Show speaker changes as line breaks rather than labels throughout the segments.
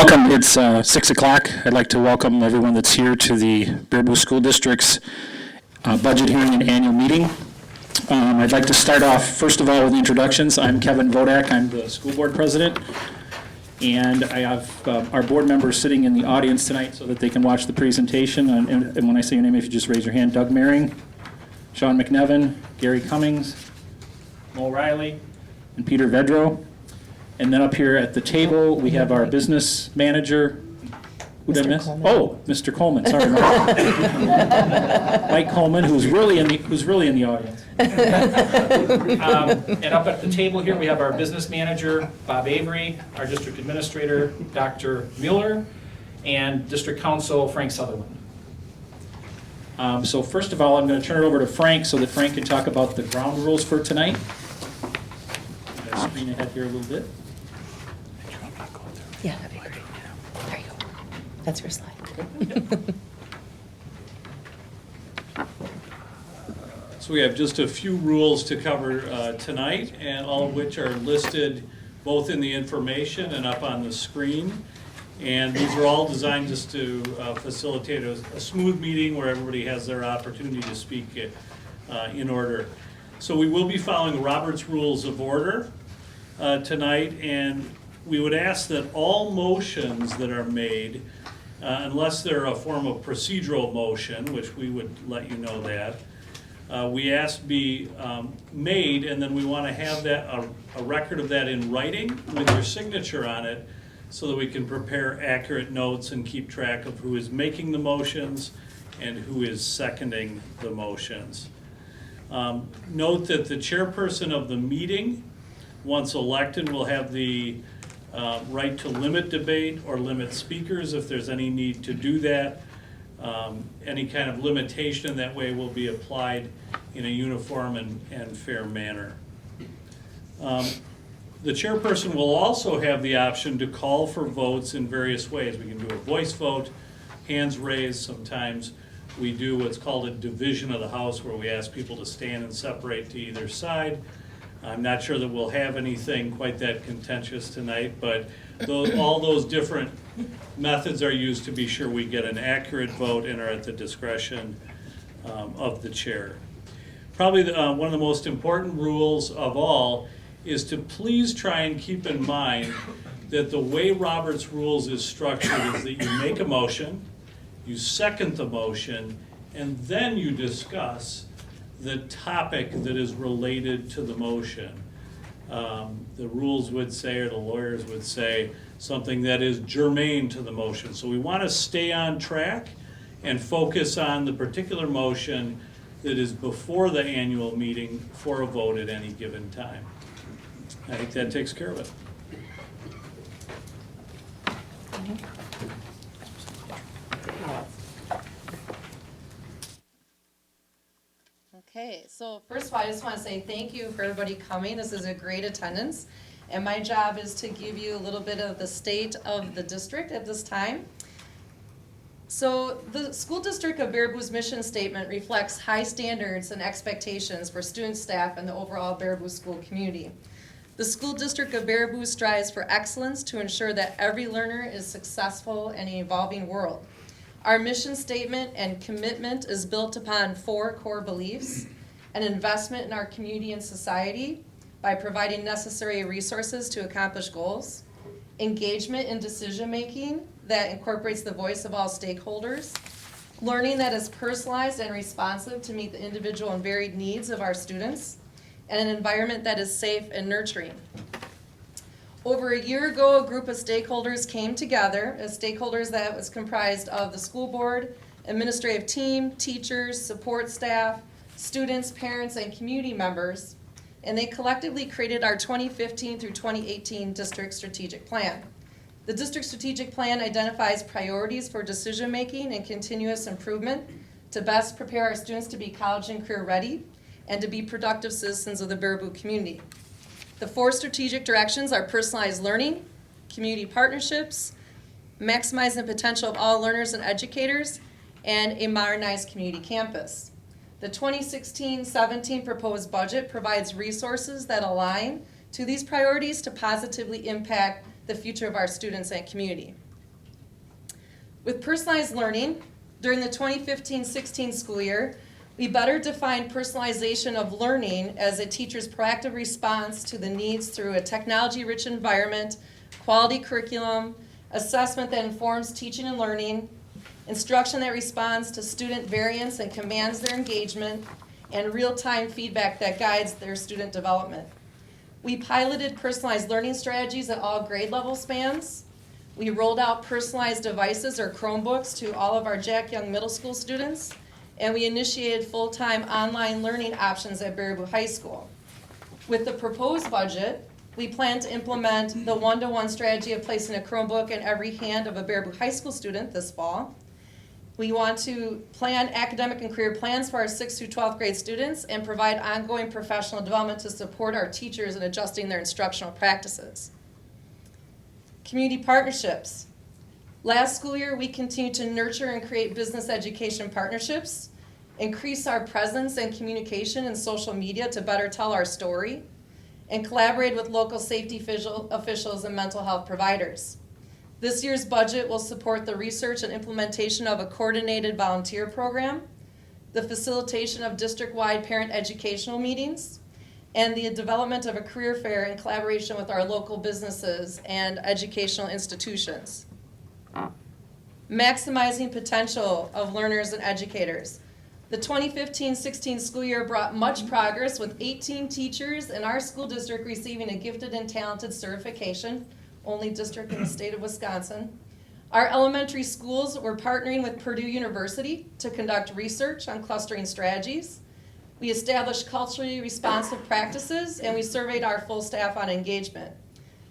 Welcome. It's 6 o'clock. I'd like to welcome everyone that's here to the Baraboo School District's budget hearing and annual meeting. I'd like to start off, first of all, with introductions. I'm Kevin Vodak. I'm the school board president. And I have our board members sitting in the audience tonight so that they can watch the presentation. And when I say your name, if you just raise your hand, Doug Mehring, Sean McNevin, Gary Cummings, Mo Riley, and Peter Vedro. And then up here at the table, we have our business manager. Who did I miss?
Coleman.
Oh, Mr. Coleman, sorry. Mike Coleman, who's really in the audience. And up at the table here, we have our business manager, Bob Avery, our district administrator, Dr. Mueller, and district counsel, Frank Sutherland. So first of all, I'm going to turn it over to Frank so that Frank can talk about the ground rules for tonight. I'll screen ahead here a little bit.
Yeah, that'd be great. There you go. That's your slide.
So we have just a few rules to cover tonight, and all of which are listed both in the information and up on the screen. And these are all designed just to facilitate a smooth meeting where everybody has their opportunity to speak in order. So we will be following Robert's Rules of Order tonight, and we would ask that all motions that are made, unless they're a form of procedural motion, which we would let you know that, we ask be made, and then we want to have that a record of that in writing with your signature on it, so that we can prepare accurate notes and keep track of who is making the motions and who is seconding the motions. Note that the chairperson of the meeting, once elected, will have the right to limit debate or limit speakers if there's any need to do that. Any kind of limitation in that way will be applied in a uniform and fair manner. The chairperson will also have the option to call for votes in various ways. We can do a voice vote, hands raised. Sometimes we do what's called a division of the House, where we ask people to stand and separate to either side. I'm not sure that we'll have anything quite that contentious tonight, but all those different methods are used to be sure we get an accurate vote and are at the discretion of the chair. Probably one of the most important rules of all is to please try and keep in mind that the way Robert's Rules is structured is that you make a motion, you second the motion, and then you discuss the topic that is related to the motion. The rules would say, or the lawyers would say, something that is germane to the motion. So we want to stay on track and focus on the particular motion that is before the annual meeting for a vote at any given time. I think that takes care of it.
Okay, so first of all, I just want to say thank you for everybody coming. This is a great attendance. And my job is to give you a little bit of the state of the district at this time. So the school district of Baraboo's mission statement reflects high standards and expectations for student, staff, and the overall Baraboo school community. The school district of Baraboo strives for excellence to ensure that every learner is successful in an evolving world. Our mission statement and commitment is built upon 4 core beliefs: an investment in our community and society by providing necessary resources to accomplish goals, engagement in decision-making that incorporates the voice of all stakeholders, learning that is personalized and responsive to meet the individual and varied needs of our students, and an environment that is safe and nurturing. Over a year ago, a group of stakeholders came together, as stakeholders that was comprised of the school board, administrative team, teachers, support staff, students, parents, and community members, and they collectively created our 2015 through 2018 district strategic plan. The district strategic plan identifies priorities for decision-making and continuous improvement to best prepare our students to be college and career ready and to be productive citizens of the Baraboo community. The 4 strategic directions are personalized learning, community partnerships, maximizing the potential of all learners and educators, and a modernized community campus. The 2016-17 proposed budget provides resources that align to these priorities to positively impact the future of our students and community. With personalized learning, during the 2015-16 school year, we better defined personalization of learning as a teacher's proactive response to the needs through a technology-rich environment, quality curriculum, assessment that informs teaching and learning, instruction that responds to student variance and commands their engagement, and real-time feedback that guides their student development. We piloted personalized learning strategies at all grade level spans. We rolled out personalized devices or Chromebooks to all of our Jack Young Middle School students, and we initiated full-time online learning options at Baraboo High School. With the proposed budget, we plan to implement the one-to-one strategy of placing a Chromebook in every hand of a Baraboo High School student this fall. We want to plan academic and career plans for our 6th through 12th grade students and provide ongoing professional development to support our teachers in adjusting their instructional practices. Community partnerships. Last school year, we continued to nurture and create business education partnerships, increase our presence and communication in social media to better tell our story, and collaborate with local safety officials and mental health providers. This year's budget will support the research and implementation of a coordinated volunteer program, the facilitation of district-wide parent educational meetings, and the development of a career fair in collaboration with our local businesses and educational institutions. Maximizing potential of learners and educators. The 2015-16 school year brought much progress with 18 teachers in our school district receiving a gifted and talented certification, only district in the state of Wisconsin. Our elementary schools were partnering with Purdue University to conduct research on clustering strategies. We established culturally responsive practices, and we surveyed our full staff on engagement.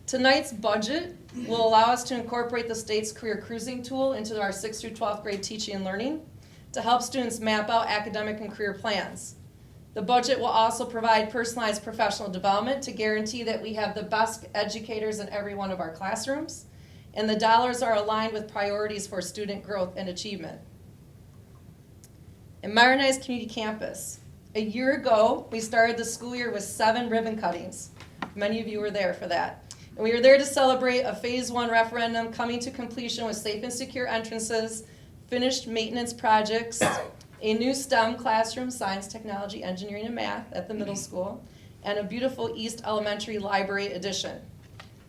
Tonight's budget will allow us to incorporate the state's career cruising tool into our 6th through 12th grade teaching and learning to help students map out academic and career plans. The budget will also provide personalized professional development to guarantee that we have the best educators in every one of our classrooms, and the dollars are aligned with priorities for student growth and achievement. And modernized community campus. A year ago, we started the school year with 7 ribbon cuttings. Many of you were there for that. And we were there to celebrate a phase 1 referendum coming to completion with safe and secure entrances, finished maintenance projects, a new STEM classroom, science, technology, engineering, and math at the middle school, and a beautiful East Elementary Library addition.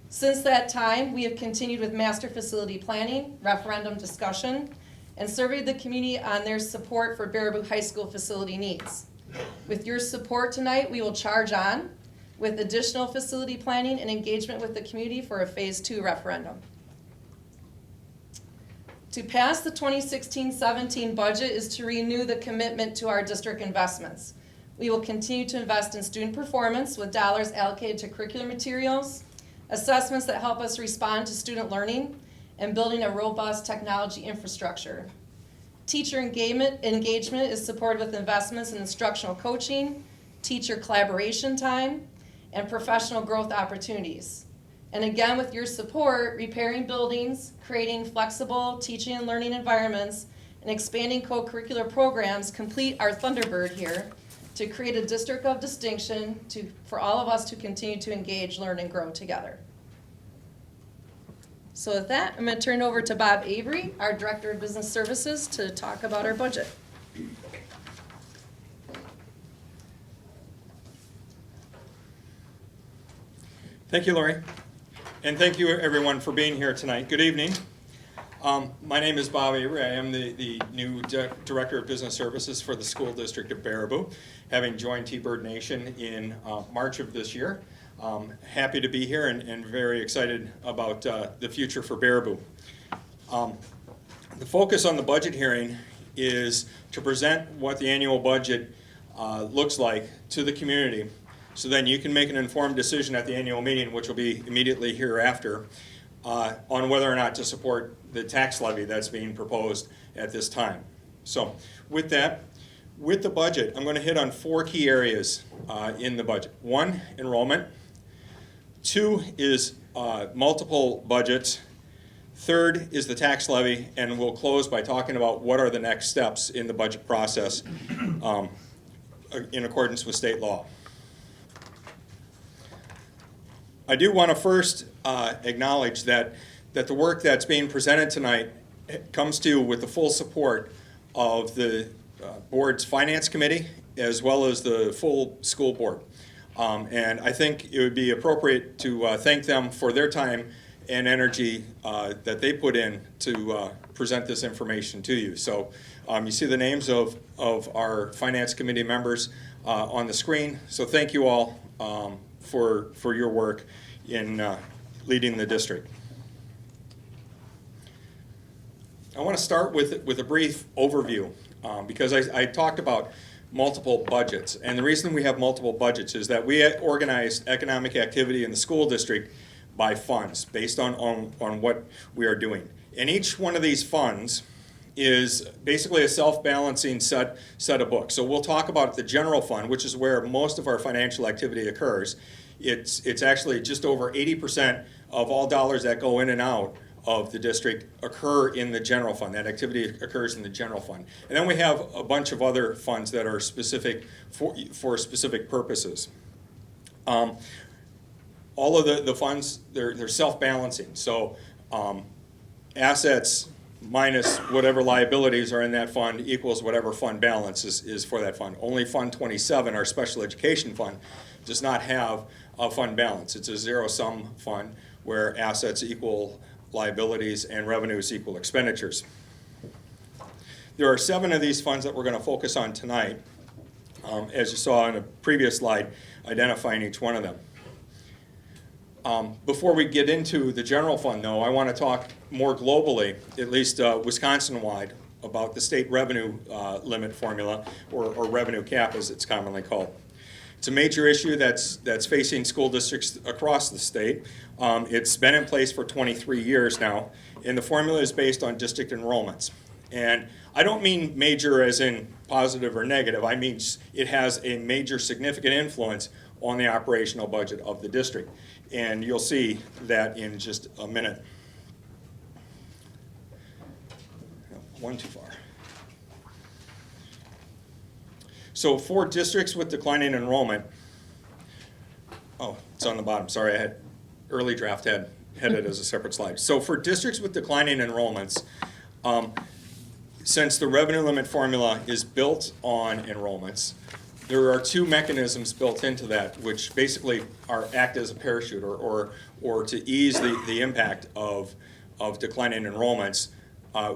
Since that time, we have continued with master facility planning, referendum discussion, and surveyed the community on their support for Baraboo High School facility needs. With your support tonight, we will charge on with additional facility planning and engagement with the community for a phase 2 referendum. To pass the 2016-17 budget is to renew the commitment to our district investments. We will continue to invest in student performance with dollars allocated to curricular materials, assessments that help us respond to student learning, and building a robust technology infrastructure. Teacher engagement is supported with investments in instructional coaching, teacher collaboration time, and professional growth opportunities. And again, with your support, repairing buildings, creating flexible teaching and learning environments, and expanding co-curricular programs complete our Thunderbird here to create a district of distinction for all of us to continue to engage, learn, and grow together. So with that, I'm going to turn it over to Bob Avery, our Director of Business Services, to talk about our budget.
Thank you, Lori. And thank you, everyone, for being here tonight. Good evening. My name is Bob Avery. I am the new Director of Business Services for the School District of Baraboo, having joined T-Bird Nation in March of this year. Happy to be here and very excited about the future for Baraboo. The focus on the budget hearing is to present what the annual budget looks like to the community, so then you can make an informed decision at the annual meeting, which will be immediately hereafter, on whether or not to support the tax levy that's being proposed at this time. So with that, with the budget, I'm going to hit on 4 key areas in the budget. 1, enrollment. 2 is multiple budgets. 3rd is the tax levy, and we'll close by talking about what are the next steps in the budget process in accordance with state law. I do want to first acknowledge that the work that's being presented tonight comes to you with the full support of the board's finance committee as well as the full school board. And I think it would be appropriate to thank them for their time and energy that they put in to present this information to you. So you see the names of our finance committee members on the screen. So thank you all for your work in leading the district. I want to start with a brief overview because I talked about multiple budgets. And the reason we have multiple budgets is that we organize economic activity in the school district by funds based on what we are doing. And each one of these funds is basically a self-balancing set of books. So we'll talk about the general fund, which is where most of our financial activity occurs. It's actually just over 80% of all dollars that go in and out of the district occur in the general fund. That activity occurs in the general fund. And then we have a bunch of other funds that are specific for specific purposes. All of the funds, they're self-balancing. So assets minus whatever liabilities are in that fund equals whatever fund balance is for that fund. Only Fund 27, our special education fund, does not have a fund balance. It's a zero-sum fund where assets equal liabilities and revenues equal expenditures. There are 7 of these funds that we're going to focus on tonight, as you saw in a previous slide, identifying each one of them. Before we get into the general fund, though, I want to talk more globally, at least Wisconsin-wide, about the state revenue limit formula, or revenue cap as it's commonly called. It's a major issue that's facing school districts across the state. It's been in place for 23 years now, and the formula is based on district enrollments. And I don't mean major as in positive or negative. I mean it has a major significant influence on the operational budget of the district. And you'll see that in just a minute. One too far. So for districts with declining enrollment, oh, it's on the bottom. Sorry, I had early draft had it as a separate slide. So for districts with declining enrollments, since the revenue limit formula is built on enrollments, there are 2 mechanisms built into that, which basically act as a parachute or to ease the impact of declining enrollments,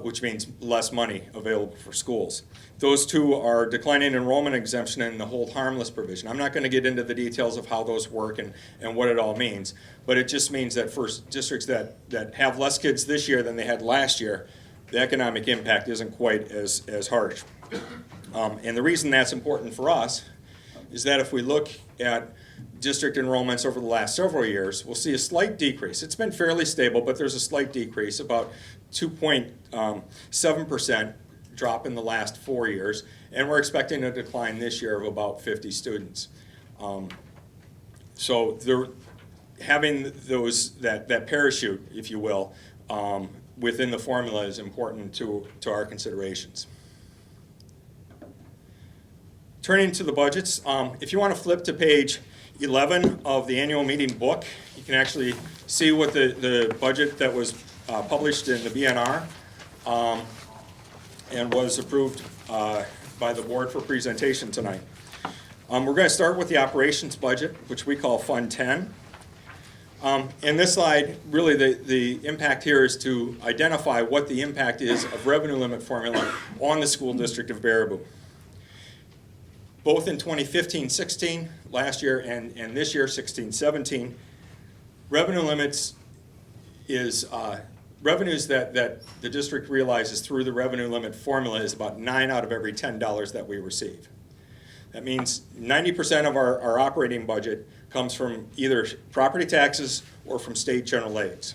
which means less money available for schools. Those 2 are declining enrollment exemption and the hold harmless provision. I'm not going to get into the details of how those work and what it all means, but it just means that for districts that have less kids this year than they had last year, the economic impact isn't quite as harsh. And the reason that's important for us is that if we look at district enrollments over the last several years, we'll see a slight decrease. It's been fairly stable, but there's a slight decrease, about 2.7% drop in the last 4 years, and we're expecting a decline this year of about 50 students. So having that parachute, if you will, within the formula is important to our considerations. Turning to the budgets, if you want to flip to page 11 of the annual meeting book, you can actually see what the budget that was published in the BNR and was approved by the board for presentation tonight. We're going to start with the operations budget, which we call Fund 10. In this slide, really the impact here is to identify what the impact is of revenue limit formula on the school district of Baraboo. Both in 2015-16, last year, and this year, 16-17, revenue limits is revenues that the district realizes through the revenue limit formula is about 9 out of every $10 that we receive. That means 90% of our operating budget comes from either property taxes or from state general aids.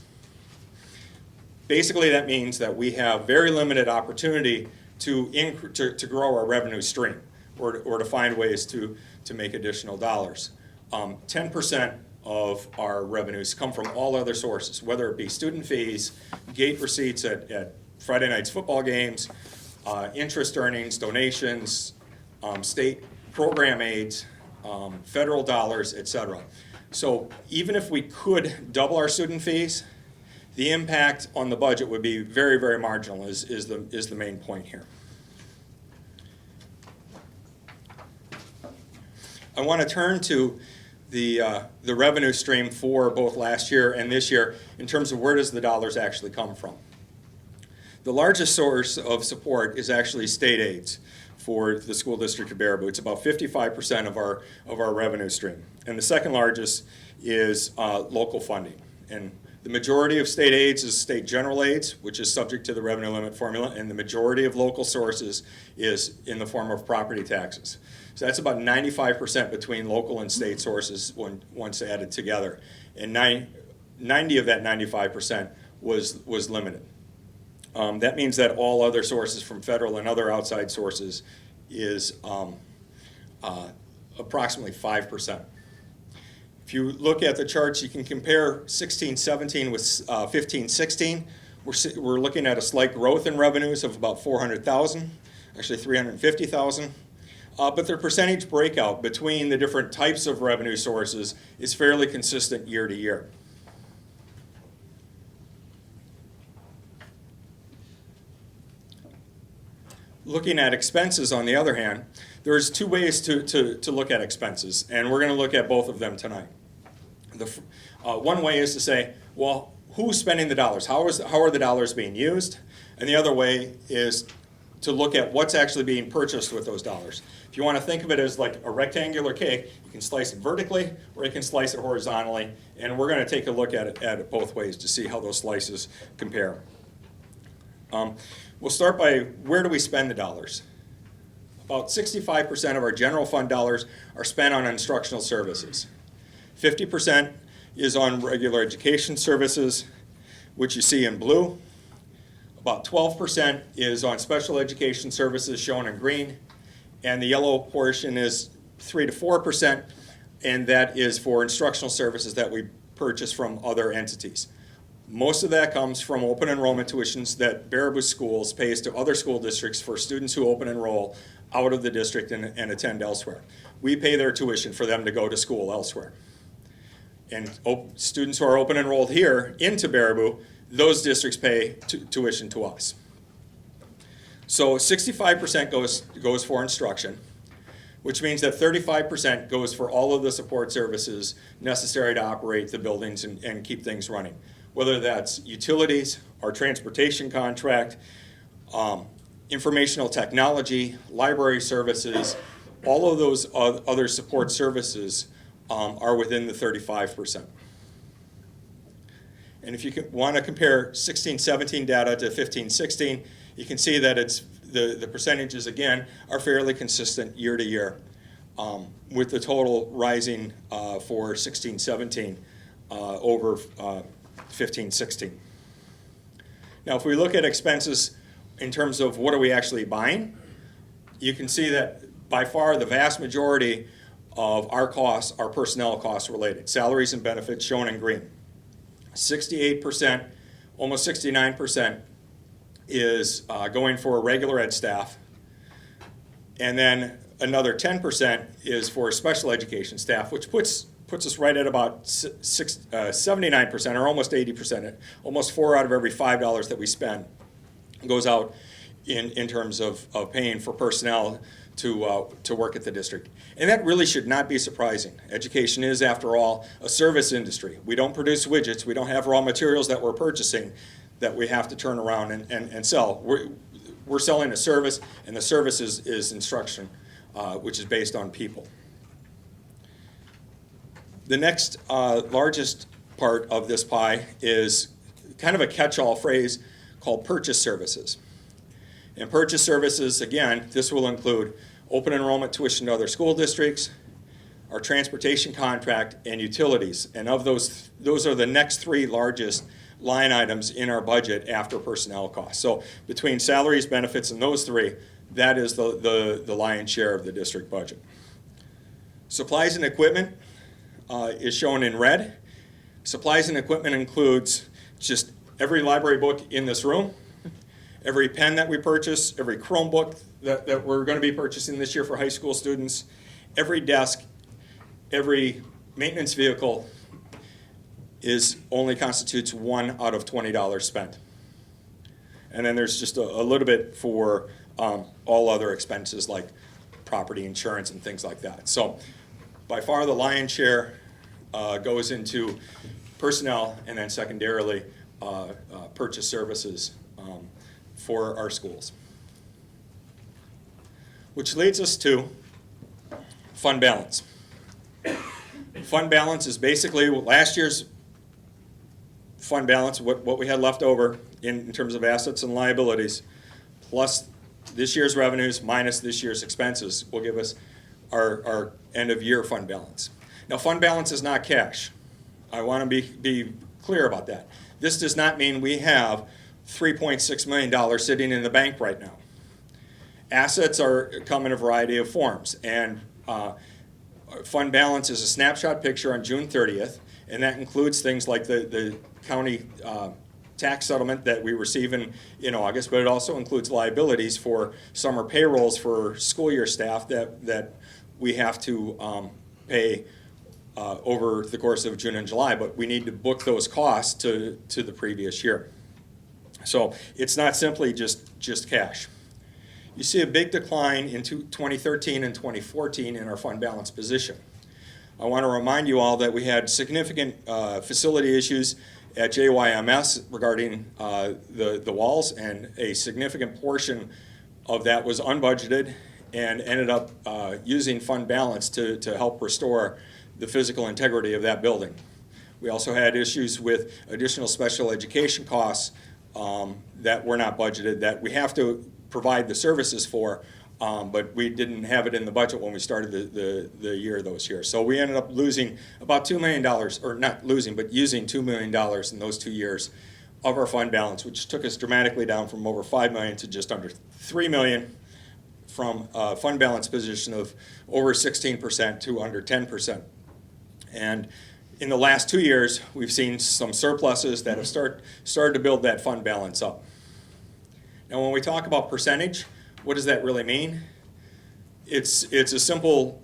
Basically, that means that we have very limited opportunity to grow our revenue stream or to find ways to make additional dollars. 10% of our revenues come from all other sources, whether it be student fees, gate receipts at Friday night's football games, interest earnings, donations, state program aids, federal dollars, etc. So even if we could double our student fees, the impact on the budget would be very, very marginal is the main point here. I want to turn to the revenue stream for both last year and this year in terms of where does the dollars actually come from. The largest source of support is actually state aids for the school district of Baraboo. It's about 55% of our revenue stream. And the second largest is local funding. And the majority of state aids is state general aids, which is subject to the revenue limit formula, and the majority of local sources is in the form of property taxes. So that's about 95% between local and state sources once added together. And 90 of that 95% was limited. That means that all other sources from federal and other outside sources is approximately 5%. If you look at the charts, you can compare 16-17 with 15-16. We're looking at a slight growth in revenues of about 400,000, actually 350,000. But their percentage breakout between the different types of revenue sources is fairly consistent year to year. Looking at expenses, on the other hand, there's two ways to look at expenses, and we're going to look at both of them tonight. One way is to say, well, who's spending the dollars? How are the dollars being used? And the other way is to look at what's actually being purchased with those dollars. If you want to think of it as like a rectangular cake, you can slice it vertically or you can slice it horizontally, and we're going to take a look at it both ways to see how those slices compare. We'll start by where do we spend the dollars? About 65% of our general fund dollars are spent on instructional services. 50% is on regular education services, which you see in blue. About 12% is on special education services, shown in green. And the yellow portion is 3 to 4%, and that is for instructional services that we purchase from other entities. Most of that comes from open enrollment tuitions that Baraboo Schools pays to other school districts for students who open enroll out of the district and attend elsewhere. We pay their tuition for them to go to school elsewhere. And students who are open enrolled here into Baraboo, those districts pay tuition to us. So 65% goes for instruction, which means that 35% goes for all of the support services necessary to operate the buildings and keep things running. Whether that's utilities, our transportation contract, informational technology, library services, all of those other support services are within the 35%. And if you want to compare 16-17 data to 15-16, you can see that it's the percentages, again, are fairly consistent year to year, with the total rising for 16-17 over 15-16. Now, if we look at expenses in terms of what are we actually buying, you can see that by far the vast majority of our costs are personnel costs related. Salaries and benefits, shown in green. 68%, almost 69% is going for regular ed staff. And then another 10% is for special education staff, which puts us right at about 79%, or almost 80%. Almost 4 out of every $5 that we spend goes out in terms of paying for personnel to work at the district. And that really should not be surprising. Education is, after all, a service industry. We don't produce widgets. We don't have raw materials that we're purchasing that we have to turn around and sell. We're selling a service, and the service is instruction, which is based on people. The next largest part of this pie is kind of a catch-all phrase called purchase services. And purchase services, again, this will include open enrollment tuition to other school districts, our transportation contract, and utilities. And of those are the next three largest line items in our budget after personnel costs. So between salaries, benefits, and those three, that is the lion's share of the district budget. Supplies and equipment is shown in red. Supplies and equipment includes just every library book in this room, every pen that we purchase, every Chromebook that we're going to be purchasing this year for high school students, every desk, every maintenance vehicle, only constitutes 1 out of $20 spent. And then there's just a little bit for all other expenses like property insurance and things like that. So by far the lion's share goes into personnel, and then secondarily purchase services for our schools. Which leads us to fund balance. Fund balance is basically last year's fund balance, what we had left over in terms of assets and liabilities, plus this year's revenues minus this year's expenses will give us our end of year fund balance. Now, fund balance is not cash. I want to be clear about that. This does not mean we have $3.6 million sitting in the bank right now. Assets come in a variety of forms, and fund balance is a snapshot picture on June 30th, and that includes things like the county tax settlement that we receive in August, but it also includes liabilities for summer payrolls for school year staff that we have to pay over the course of June and July, but we need to book those costs to the previous year. So it's not simply just cash. You see a big decline in 2013 and 2014 in our fund balance position. I want to remind you all that we had significant facility issues at JYMS regarding the walls, and a significant portion of that was unbudgeted and ended up using fund balance to help restore the physical integrity of that building. We also had issues with additional special education costs that were not budgeted, that we have to provide the services for, but we didn't have it in the budget when we started the year those years. So we ended up losing about $2 million, or not losing, but using $2 million in those 2 years of our fund balance, which took us dramatically down from over $5 million to just under $3 million, from a fund balance position of over 16% to under 10%. And in the last 2 years, we've seen some surpluses that have started to build that fund balance up. Now, when we talk about percentage, what does that really mean? It's a simple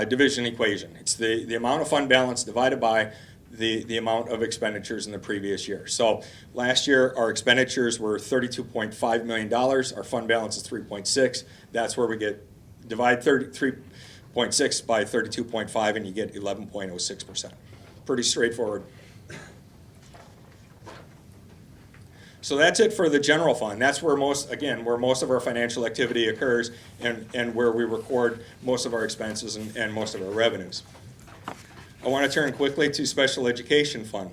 division equation. It's the amount of fund balance divided by the amount of expenditures in the previous year. So last year, our expenditures were $32.5 million. Our fund balance is 3.6. That's where we divide 3.6 by 32.5, and you get 11.06%. Pretty straightforward. So that's it for the general fund. That's where most of our financial activity occurs, and where we record most of our expenses and most of our revenues. I want to turn quickly to special education fund.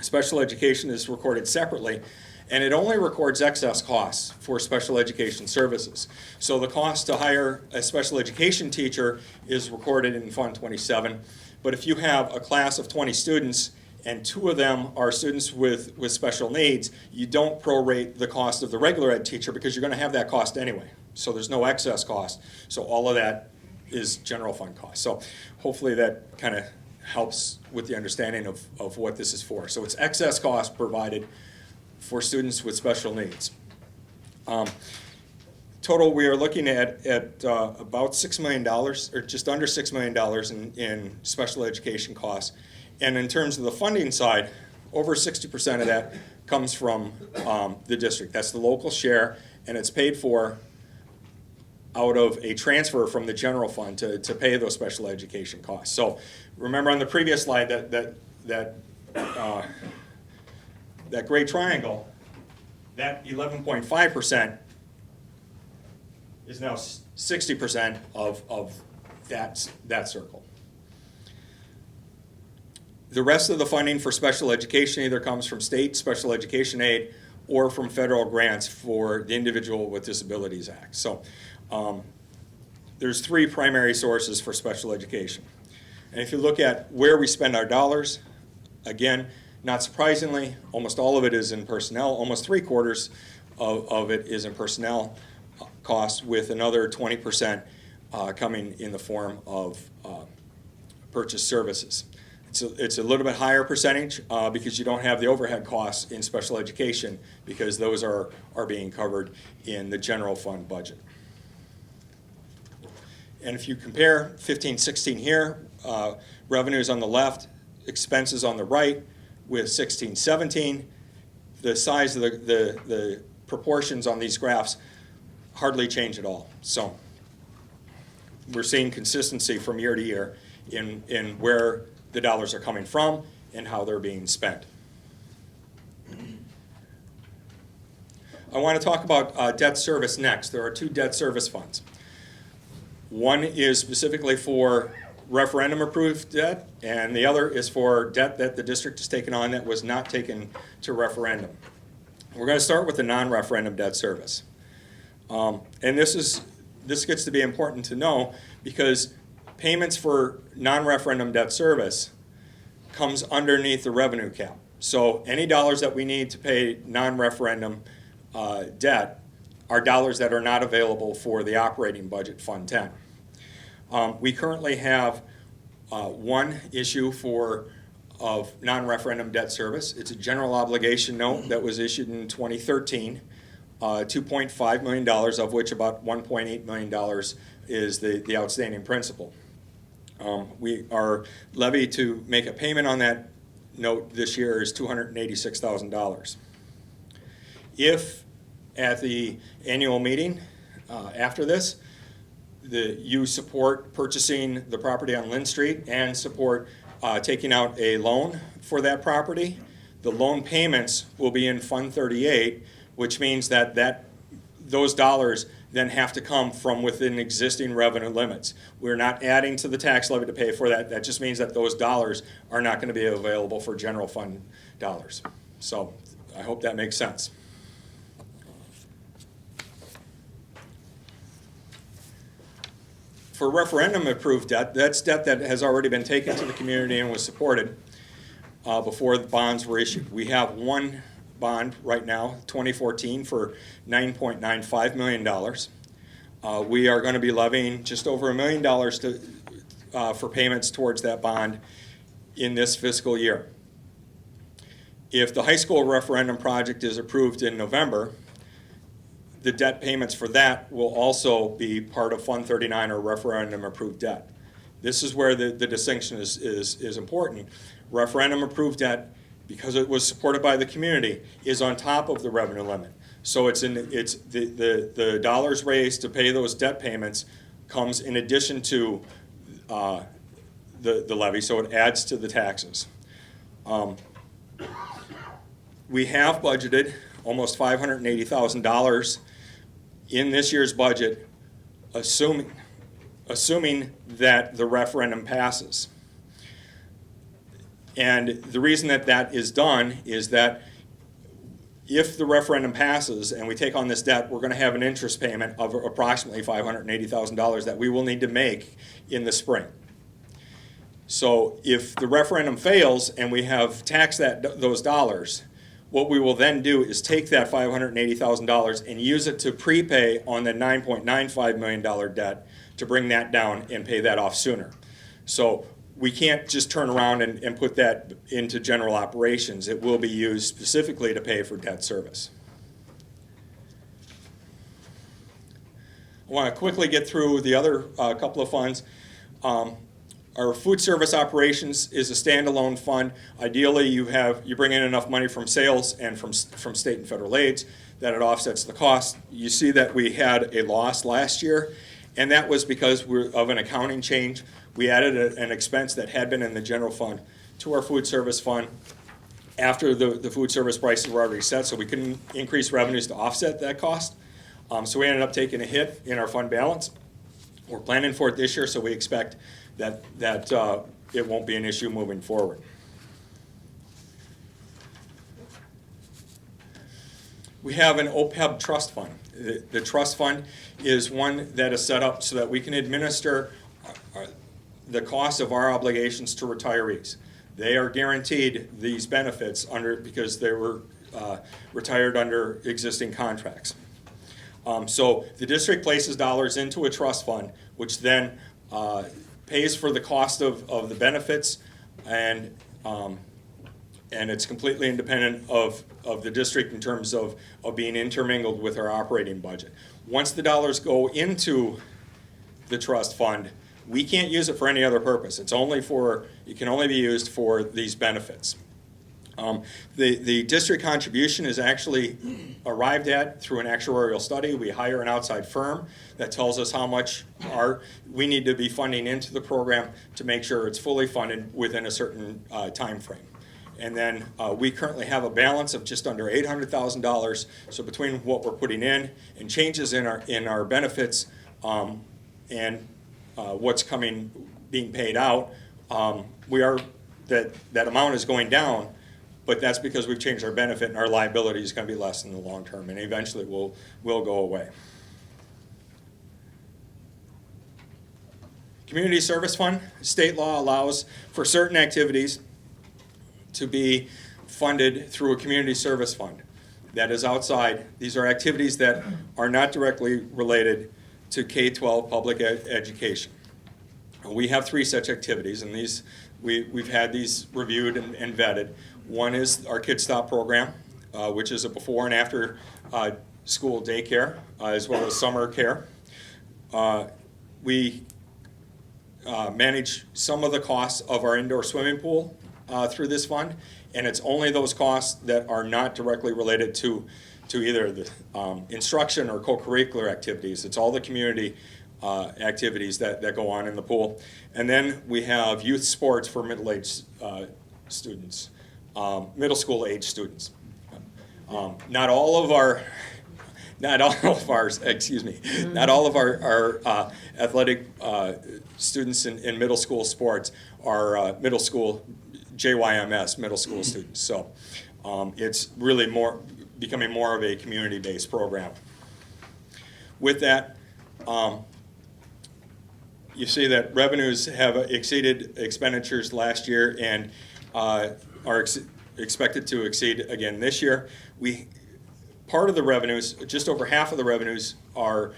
Special education is recorded separately, and it only records excess costs for special education services. So the cost to hire a special education teacher is recorded in Fund 27, but if you have a class of 20 students and 2 of them are students with special needs, you don't prorate the cost of the regular ed teacher because you're going to have that cost anyway. So there's no excess cost. So all of that is general fund cost. So hopefully that kind of helps with the understanding of what this is for. So it's excess cost provided for students with special needs. Total, we are looking at about $6 million, or just under $6 million in special education costs. And in terms of the funding side, over 60% of that comes from the district. That's the local share, and it's paid for out of a transfer from the general fund to pay those special education costs. So remember on the previous slide that gray triangle, that 11.5% is now 60% of that circle. The rest of the funding for special education either comes from state special education aid or from federal grants for the Individual with Disabilities Act. So there's 3 primary sources for special education. And if you look at where we spend our dollars, again, not surprisingly, almost all of it is in personnel. Almost 3/4 of it is in personnel costs, with another 20% coming in the form of purchase services. It's a little bit higher percentage because you don't have the overhead costs in special education, because those are being covered in the general fund budget. And if you compare 15-16 here, revenues on the left, expenses on the right with 16, 17. The size of the proportions on these graphs hardly change at all. So we're seeing consistency from year to year in where the dollars are coming from and how they're being spent. I want to talk about debt service next. There are two debt service funds. One is specifically for referendum-approved debt, and the other is for debt that the district has taken on that was not taken to referendum. We're going to start with the non-referendum debt service. And this gets to be important to know because payments for non-referendum debt service comes underneath the revenue cap. So any dollars that we need to pay non-referendum debt are dollars that are not available for the operating budget, Fund 10. We currently have one issue of non-referendum debt service. It's a general obligation note that was issued in 2013, $2.5 million, of which about $1.8 million is the outstanding principal. Our levy to make a payment on that note this year is $286,000. If at the annual meeting after this, you support purchasing the property on Lynn Street and support taking out a loan for that property, the loan payments will be in Fund 38, which means that those dollars then have to come from within existing revenue limits. We're not adding to the tax levy to pay for that. That just means that those dollars are not going to be available for general fund dollars. So I hope that makes sense. For referendum-approved debt, that's debt that has already been taken to the community and was supported before the bonds were issued. We have one bond right now, 2014, for $9.95 million. We are going to be levying just over $1 million for payments towards that bond in this fiscal year. If the high school referendum project is approved in November, the debt payments for that will also be part of Fund 39 or referendum-approved debt. This is where the distinction is important. Referendum-approved debt, because it was supported by the community, is on top of the revenue limit. So the dollars raised to pay those debt payments comes in addition to the levy, so it adds to the taxes. We have budgeted almost $580,000 in this year's budget, assuming that the referendum passes. And the reason that is done is that if the referendum passes and we take on this debt, we're going to have an interest payment of approximately $580,000 that we will need to make in the spring. So if the referendum fails and we have taxed those dollars, what we will then do is take that $580,000 and use it to prepay on the $9.95 million debt to bring that down and pay that off sooner. So we can't just turn around and put that into general operations. It will be used specifically to pay for debt service. I want to quickly get through the other couple of funds. Our food service operations is a standalone fund. Ideally, you bring in enough money from sales and from state and federal aids that it offsets the cost. You see that we had a loss last year, and that was because of an accounting change. We added an expense that had been in the general fund to our food service fund after the food service prices were already set, so we couldn't increase revenues to offset that cost. So we ended up taking a hit in our fund balance. We're planning for it this year, so we expect that it won't be an issue moving forward. We have an OPEB trust fund. The trust fund is one that is set up so that we can administer the cost of our obligations to retirees. They are guaranteed these benefits because they were retired under existing contracts. So the district places dollars into a trust fund, which then pays for the cost of the benefits, and it's completely independent of the district in terms of being intermingled with our operating budget. Once the dollars go into the trust fund, We can't use it for any other purpose. It's only for, it can only be used for these benefits. The district contribution is actually arrived at through an actuarial study. We hire an outside firm that tells us how much we need to be funding into the program to make sure it's fully funded within a certain time frame. And then we currently have a balance of just under $800,000. So between what we're putting in and changes in our benefits and what's being paid out, that amount is going down. But that's because we've changed our benefit, and our liability is going to be less in the long term, and eventually will go away. Community Service Fund, state law allows for certain activities to be funded through a community service fund. That is outside. These are activities that are not directly related to K-12 public education. We have 3 such activities, and we've had these reviewed and vetted. One is our Kid Stop program, which is a before and after school daycare, as well as summer care. We manage some of the costs of our indoor swimming pool through this fund, and it's only those costs that are not directly related to either the instruction or co-curricular activities. It's all the community activities that go on in the pool. And then we have youth sports for middle-aged students, middle school age students. Not all of our athletic students in middle school sports are middle school JYMS, middle school students. So it's really becoming more of a community-based program. With that, you see that revenues have exceeded expenditures last year and are expected to exceed again this year. Part of the revenues, just over half of the revenues, are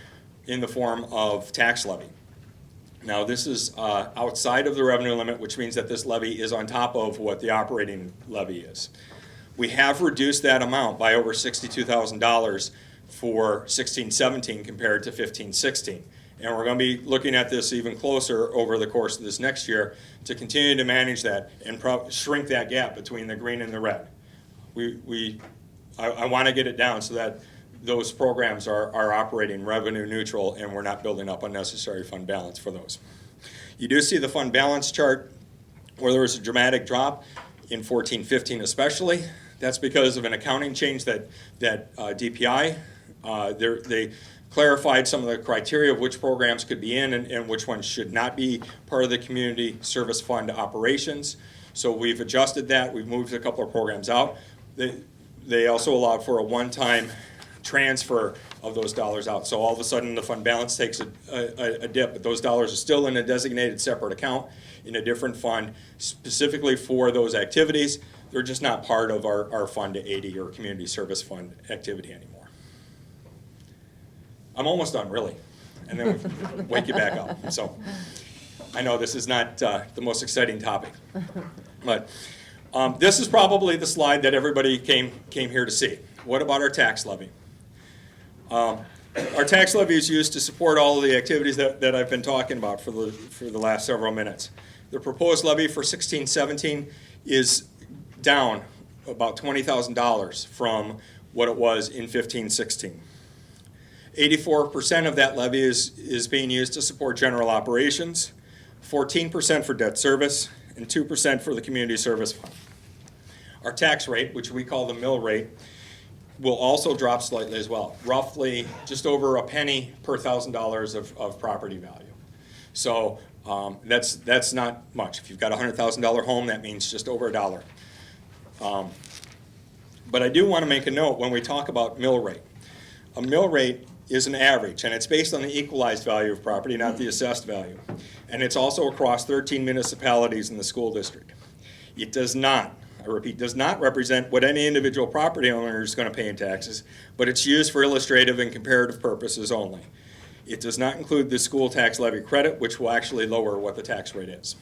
in the form of tax levy. Now, this is outside of the revenue limit, which means that this levy is on top of what the operating levy is. We have reduced that amount by over $62,000 for 16-17 compared to 15-16. And we're going to be looking at this even closer over the course of this next year to continue to manage that and shrink that gap between the green and the red. I want to get it down so that those programs are operating revenue neutral and we're not building up unnecessary fund balance for those. You do see the fund balance chart where there was a dramatic drop in 14-15 especially. That's because of an accounting change that DPI, they clarified some of the criteria of which programs could be in and which ones should not be part of the community service fund operations. So we've adjusted that. We've moved a couple of programs out. They also allowed for a one-time transfer of those dollars out. So all of a sudden the fund balance takes a dip, but those dollars are still in a designated separate account in a different fund specifically for those activities. They're just not part of our Fund 80 or community service fund activity anymore. I'm almost done, really, and then we wake you back up. So I know this is not the most exciting topic, but this is probably the slide that everybody came here to see. What about our tax levy? Our tax levy is used to support all of the activities that I've been talking about for the last several minutes. The proposed levy for 16-17 is down about $20,000 from what it was in 15-16. 84% of that levy is being used to support general operations, 14% for debt service, and 2% for the community service fund. Our tax rate, which we call the mill rate, will also drop slightly as well, roughly just over a penny per $1,000 of property value. So that's not much. If you've got a $100,000 home, that means just over $1. But I do want to make a note when we talk about mill rate. A mill rate is an average, and it's based on the equalized value of property, not the assessed value. And it's also across 13 municipalities in the school district. It does not, I repeat, does not represent what any individual property owner is going to pay in taxes, but it's used for illustrative and comparative purposes only. It does not include the school tax levy credit, which will actually lower what the tax rate is.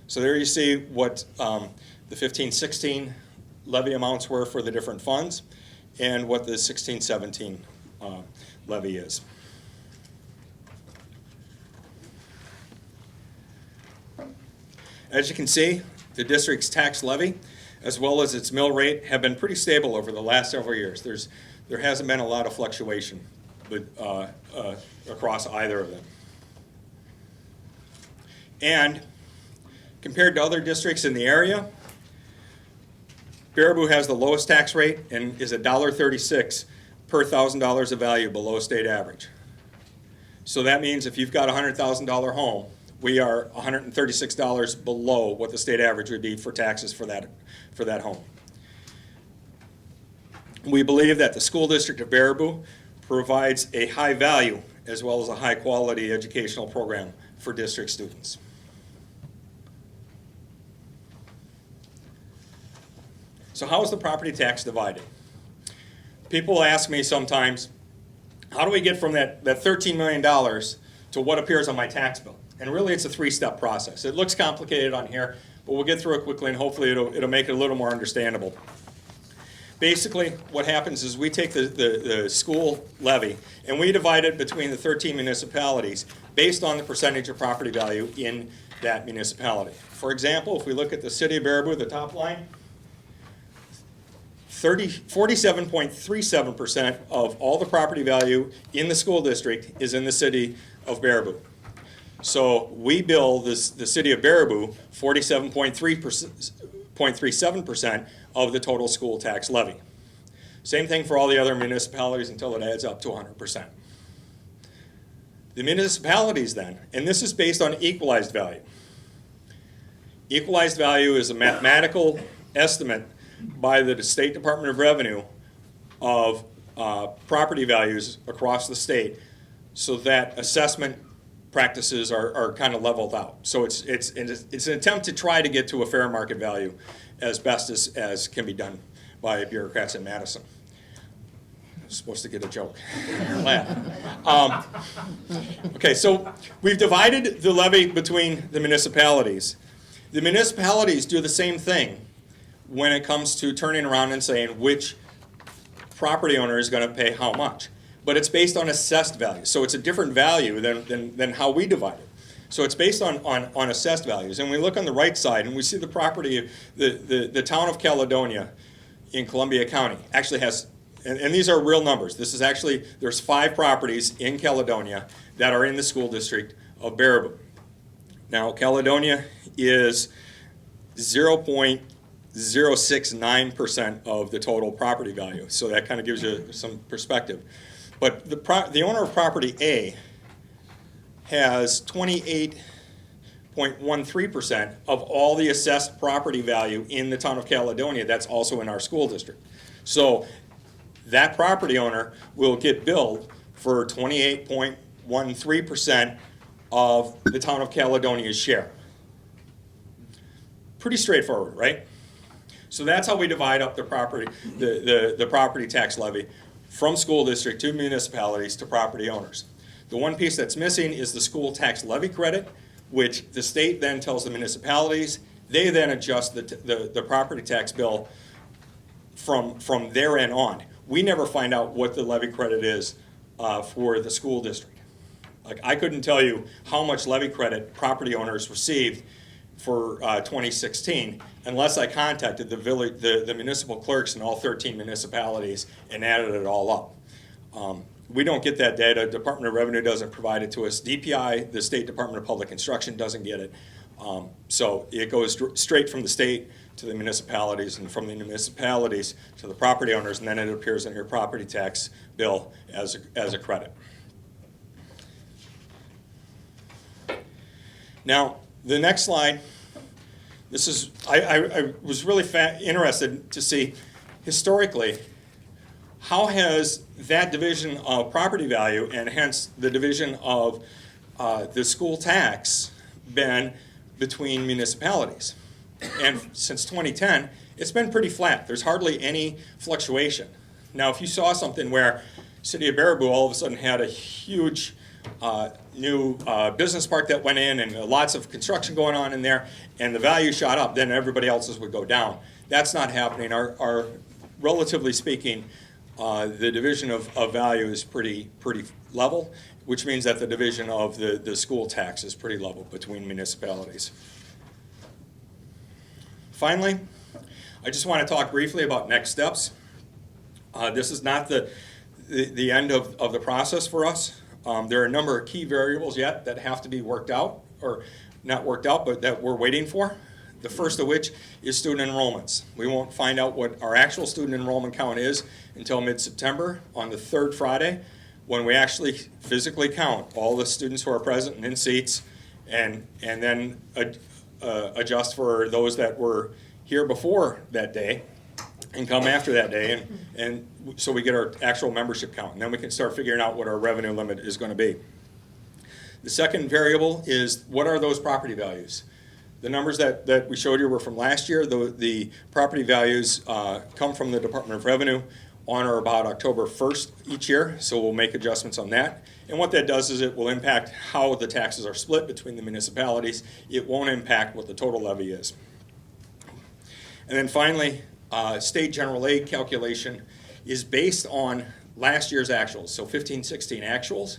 So there you see what the 15-16 levy amounts were for the different funds and what the 16-17 levy is. As you can see, the district's tax levy, as well as its mill rate, have been pretty stable over the last several years. There hasn't been a lot of fluctuation across either of them. And compared to other districts in the area, Baraboo has the lowest tax rate and is $1.36 per $1,000 of value below state average. So that means if you've got a $100,000 home, we are $136 below what the state average would be for taxes for that home. We believe that the school district of Baraboo provides a high value as well as a high quality educational program for district students. So how is the property tax divided? People ask me sometimes, how do we get from that $13 million to what appears on my tax bill? And really it's a three-step process. It looks complicated on here, but we'll get through it quickly and hopefully it'll make it a little more understandable. Basically, what happens is we take the school levy and we divide it between the 13 municipalities based on the percentage of property value in that municipality. For example, if we look at the city of Baraboo, the top line, 47.37% of all the property value in the school district is in the city of Baraboo. So we bill the city of Baraboo 47.37% of the total school tax levy. Same thing for all the other municipalities until it adds up to 100%. The municipalities then, and this is based on equalized value. Equalized value is a mathematical estimate by the State Department of Revenue of property values across the state so that assessment practices are kind of leveled out. So it's an attempt to try to get to a fair market value as best as can be done by bureaucrats in Madison. I'm supposed to get a joke. Laugh. Okay, so we've divided the levy between the municipalities. The municipalities do the same thing when it comes to turning around and saying which property owner is going to pay how much. But it's based on assessed value. So it's a different value than how we divide it. So it's based on assessed values. And we look on the right side and we see the property, the town of Caledonia in Columbia County actually has, and these are real numbers. This is actually, there's 5 properties in Caledonia that are in the school district of Baraboo. Now Caledonia is 0.069% of the total property value. So that kind of gives you some perspective. But the owner of property A has 28.13% of all the assessed property value in the town of Caledonia that's also in our school district. So that property owner will get billed for 28.13% of the town of Caledonia's share. Pretty straightforward, right? So that's how we divide up the property tax levy from school district to municipalities to property owners. The one piece that's missing is the school tax levy credit, which the state then tells the municipalities. They then adjust the property tax bill from their end on. We never find out what the levy credit is for the school district. Like, I couldn't tell you how much levy credit property owners received for 2016 unless I contacted the municipal clerks in all 13 municipalities and added it all up. We don't get that data. Department of Revenue doesn't provide it to us. DPI, the State Department of Public Instruction, doesn't get it. So it goes straight from the state to the municipalities and from the municipalities to the property owners, and then it appears in your property tax bill as a credit. Now, the next slide, this is, I was really interested to see historically how has that division of property value and hence the division of the school tax been between municipalities. And since 2010, it's been pretty flat. There's hardly any fluctuation. Now, if you saw something where City of Baraboo all of a sudden had a huge new business park that went in and lots of construction going on in there, and the value shot up, then everybody else's would go down. That's not happening. Our relatively speaking, the division of value is pretty level, which means that the division of the school tax is pretty level between municipalities. Finally, I just want to talk briefly about next steps. This is not the end of the process for us. There are a number of key variables yet that have to be worked out, or not worked out, but that we're waiting for. The first of which is student enrollments. We won't find out what our actual student enrollment count is until mid-September on the third Friday, when we actually physically count all the students who are present and in seats, and then adjust for those that were here before that day and come after that day, and so we get our actual membership count, and then we can start figuring out what our revenue limit is going to be. The second variable is, what are those property values? The numbers that we showed you were from last year. The property values come from the Department of Revenue on or about October 1st each year, so we'll make adjustments on that. And what that does is it will impact how the taxes are split between the municipalities. It won't impact what the total levy is. And then finally, state general aid calculation is based on last year's actuals, so 15-16 actuals.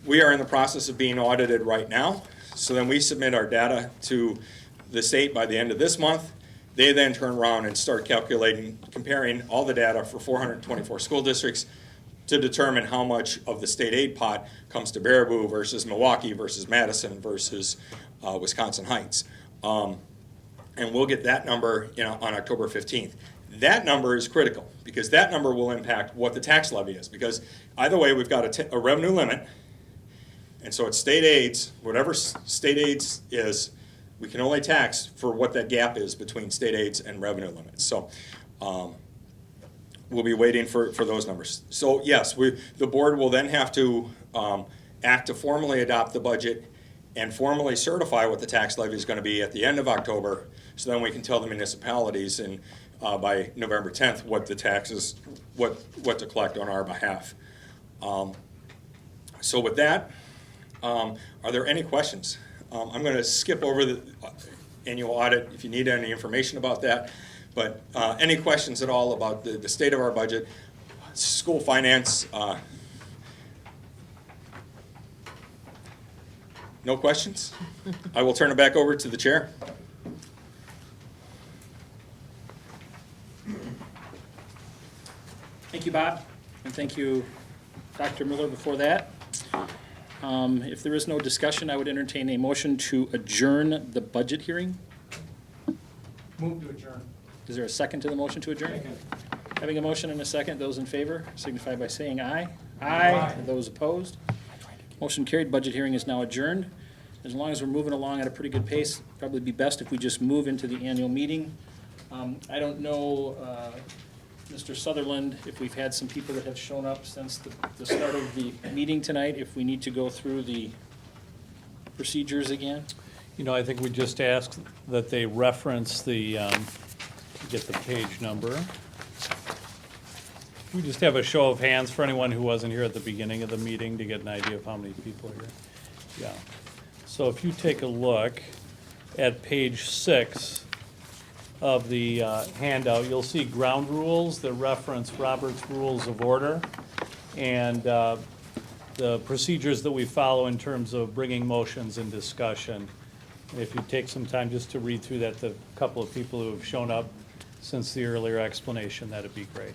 We are in the process of being audited right now, so then we submit our data to the state by the end of this month. They then turn around and start calculating, comparing all the data for 424 school districts to determine how much of the state aid pot comes to Baraboo versus Milwaukee versus Madison versus Wisconsin Heights. And we'll get that number on October 15th. That number is critical because that number will impact what the tax levy is, because either way we've got a revenue limit, and so it's state aids, whatever state aids is, we can only tax for what that gap is between state aids and revenue limits. So we'll be waiting for those numbers. So yes, the board will then have to act to formally adopt the budget and formally certify what the tax levy is going to be at the end of October, so then we can tell the municipalities by November 10th what the taxes, what to collect on our behalf. So with that, are there any questions? I'm going to skip over the annual audit if you need any information about that, but any questions at all about the state of our budget, school finance? No questions? I will turn it back over to the chair.
Thank you, Bob, and thank you, Dr. Miller, before that. If there is no discussion, I would entertain a motion to adjourn the budget hearing.
Move to adjourn.
Is there a second to the motion to adjourn?
Second.
Having a motion and a second, those in favor signify by saying aye.
Aye.
Those opposed? Motion carried. Budget hearing is now adjourned. As long as we're moving along at a pretty good pace, probably be best if we just move into the annual meeting. I don't know, Mr. Sutherland, if we've had some people that have shown up since the start of the meeting tonight, if we need to go through the procedures again?
You know, I think we just asked that they reference the, to get the page number. We just have a show of hands for anyone who wasn't here at the beginning of the meeting to get an idea of how many people are here. Yeah. So if you take a look at page 6 of the handout, you'll see ground rules that reference Robert's Rules of Order and the procedures that we follow in terms of bringing motions and discussion. And if you take some time just to read through that, the couple of people who have shown up since the earlier explanation, that'd be great.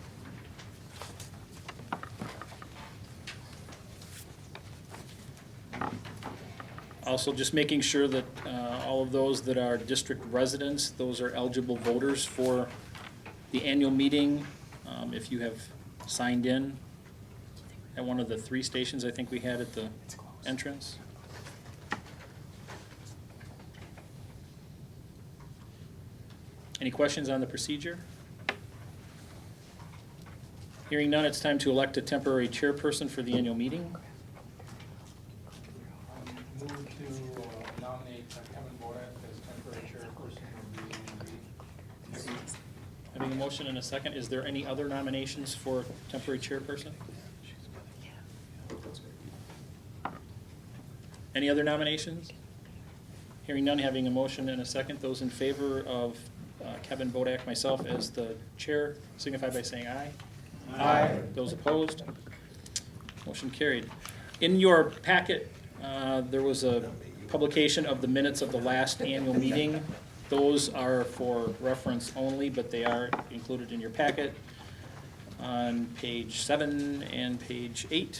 Also, just making sure that all of those that are district residents, those are eligible voters for the annual meeting. If you have signed in at one of the 3 stations I think we had at the entrance. Any questions on the procedure? Hearing none, it's time to elect a temporary chairperson for the annual meeting.
Move to nominate Kevin Bodak as temporary chairperson of the ANB.
Having a motion and a second, is there any other nominations for temporary chairperson? Any other nominations? Hearing none, having a motion and a second, those in favor of Kevin Bodak, myself, as the chair, signify by saying aye. Aye. Those opposed? Motion carried. In your packet, there was a publication of the minutes of the last annual meeting. Those are for reference only, but they are included in your packet on page 7 and page 8.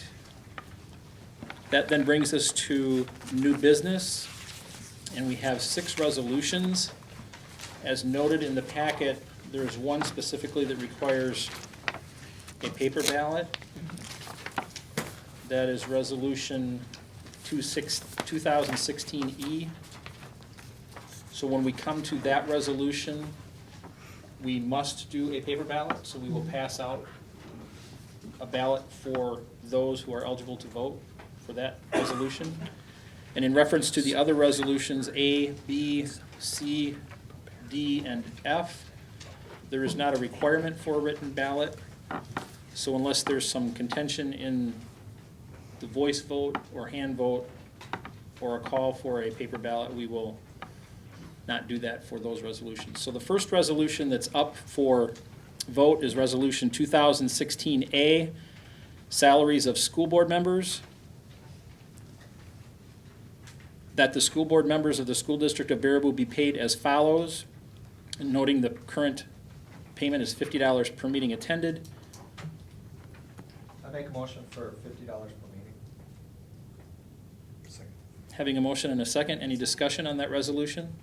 That then brings us to new business, and we have 6 resolutions. As noted in the packet, there's one specifically that requires a paper ballot. That is Resolution 2016E. So when we come to that resolution, we must do a paper ballot, so we will pass out a ballot for those who are eligible to vote for that resolution. And in reference to the other resolutions, A, B, C, D, and F, there is not a requirement for a written ballot. So unless there's some contention in the voice vote or hand vote or a call for a paper ballot, we will not do that for those resolutions. So the first resolution that's up for vote is Resolution 2016A, salaries of school board members. That the school board members of the school district of Baraboo be paid as follows, and noting the current payment is $50 per meeting attended.
I make a motion for $50 per meeting.
Having a motion and a second, any discussion on that resolution?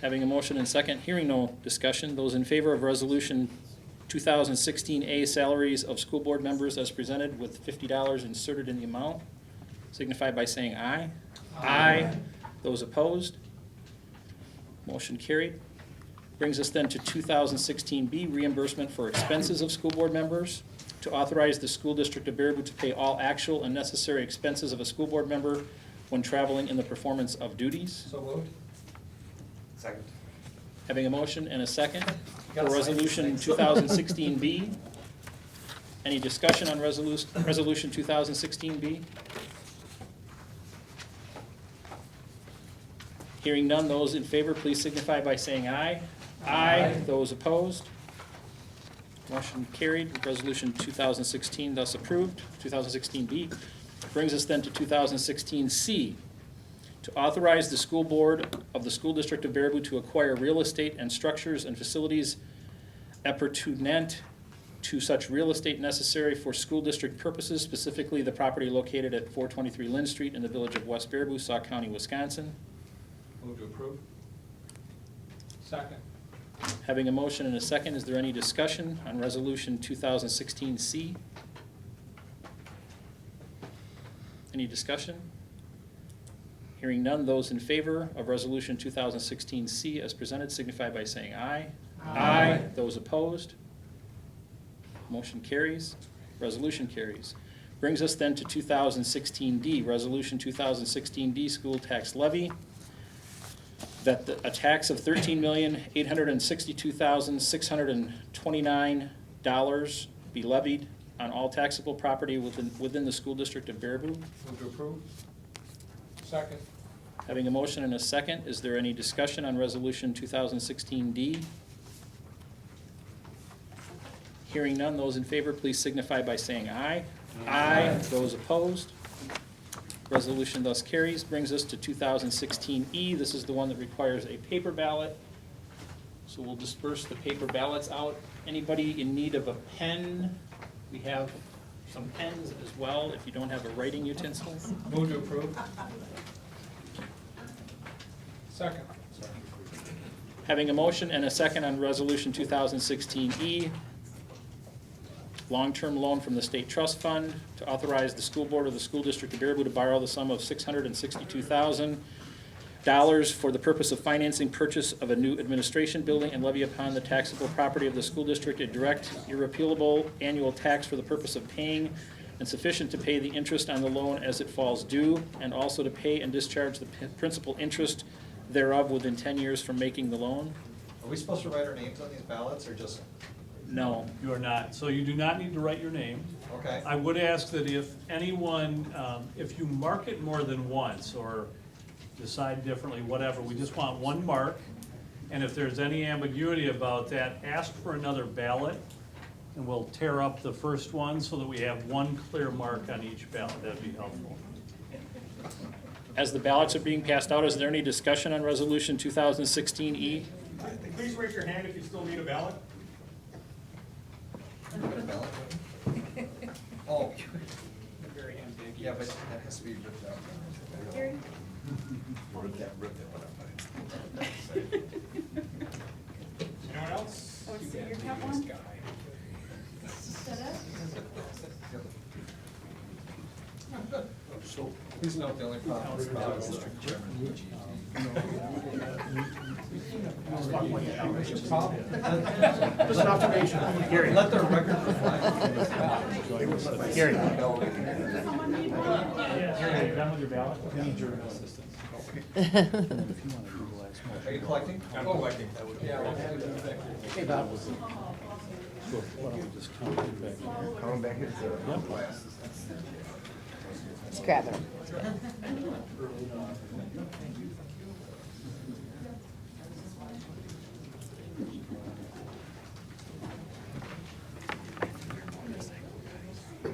Having a motion and second, hearing no discussion, those in favor of Resolution 2016A, salaries of school board members as presented with $50 inserted in the amount, signify by saying aye. Aye. Those opposed? Motion carried. Brings us then to 2016B, reimbursement for expenses of school board members. To authorize the school district of Baraboo to pay all actual and necessary expenses of a school board member when traveling in the performance of duties.
So moved. Second.
Having a motion and a second for
gotta sign
Resolution
these
2016B. Any discussion on Resolution 2016B? Hearing none, those in favor, please signify by saying aye. Aye. Those opposed? Motion carried. Resolution 2016 thus approved. 2016B. Brings us then to 2016C. To authorize the school board of the school district of Baraboo to acquire real estate and structures and facilities appurtenant to such real estate necessary for school district purposes, specifically the property located at 423 Lynn Street in the village of West Baraboo, Sauk County, Wisconsin.
Move to approve. Second.
Having a motion and a second, is there any discussion on Resolution 2016C? Any discussion? Hearing none, those in favor of Resolution 2016C as presented signify by saying aye. Aye. Those opposed? Motion carries. Resolution carries. Brings us then to 2016D, Resolution 2016D, school tax levy. That a tax of $13,862,629 be levied on all taxable property within the school district of Baraboo.
Move to approve. Second.
Having a motion and a second, is there any discussion on Resolution 2016D? Hearing none, those in favor, please signify by saying aye. Aye. Those opposed? Resolution thus carries. Brings us to 2016E. This is the one that requires a paper ballot. So we'll disperse the paper ballots out. Anybody in need of a pen? We have some pens as well, if you don't have a writing utensil.
Move to approve. Second.
Having a motion and a second on Resolution 2016E, long-term loan from the State Trust Fund to authorize the school board of the school district of Baraboo to borrow the sum of $662,000 for the purpose of financing purchase of a new administration building and levy upon the taxable property of the school district a direct, irrepealable annual tax for the purpose of paying and sufficient to pay the interest on the loan as it falls due, and also to pay and discharge the principal interest thereof within 10 years from making the loan.
Are we supposed to write our names on these ballots or just,
No.
You are not, so you do not need to write your name.
okay?
I would ask that if anyone, if you mark it more than once or decide differently, whatever, we just want one mark. And if there's any ambiguity about that, ask for another ballot, and we'll tear up the first one so that we have one clear mark on each ballot. That'd be helpful.
As the ballots are being passed out, is there any discussion on Resolution 2016E?
Please raise your hand if you still need a ballot.
Oh,
Very ambiguous.
yeah, but that has to be ripped out.
Anyone else?
Oh, so you have one?
Please note the only problem with ballot is Just an observation. Let the record reflect.
Gary.
Someone need one?
Done with your ballot? We need your assistance.
Are you collecting?
I'm collecting.
Yeah. we'll have it in effect.
Just grab it.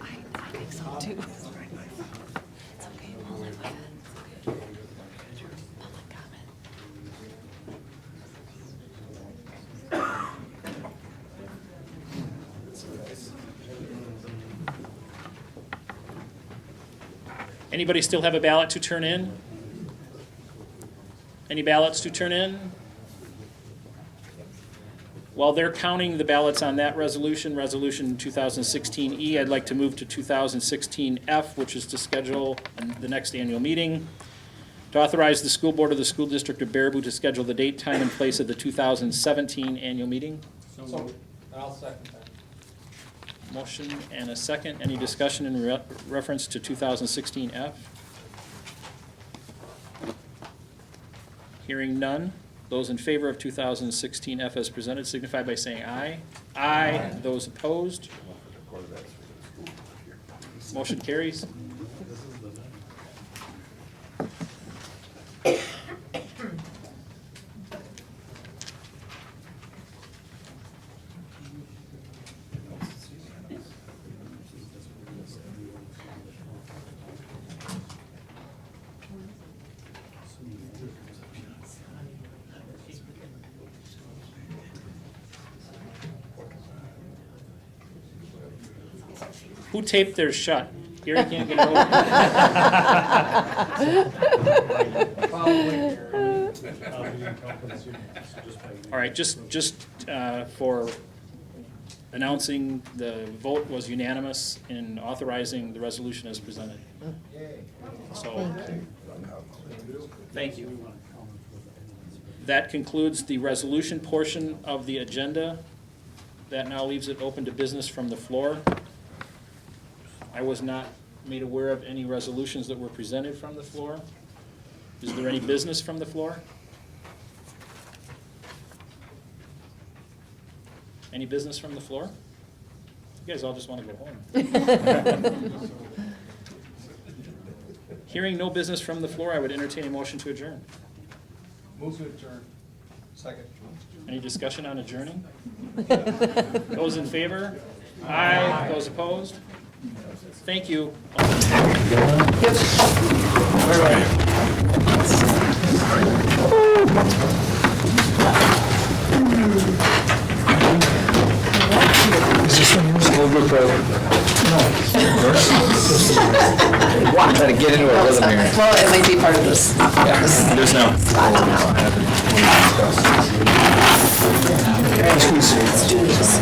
I think so too. It's okay, we'll live with it. Public comment.
Anybody still have a ballot to turn in? Any ballots to turn in? While they're counting the ballots on that resolution, Resolution 2016E, I'd like to move to 2016F, which is to schedule the next annual meeting. To authorize the school board of the school district of Baraboo to schedule the date, time, and place of the 2017 annual meeting.
So, I'll second that.
Motion and a second. Any discussion in reference to 2016F? Hearing none. Those in favor of 2016F as presented signify by saying aye. Aye. Those opposed? Motion carries. Who taped theirs shut? Gary can't get it All right, just for announcing, the vote was unanimous in authorizing the resolution as presented. So, thank you. That concludes the resolution portion of the agenda. That now leaves it open to business from the floor. I was not made aware of any resolutions that were presented from the floor. Is there any business from the floor? Any business from the floor? You guys all just want to go home. Hearing no business from the floor, I would entertain a motion to adjourn.
Move to adjourn. Second.
Any discussion on adjourning? Those in favor? Aye. Those opposed? Thank you.
Try to get into a rhythm here.
Well, it might be part of this.
There's no.
Let's do this.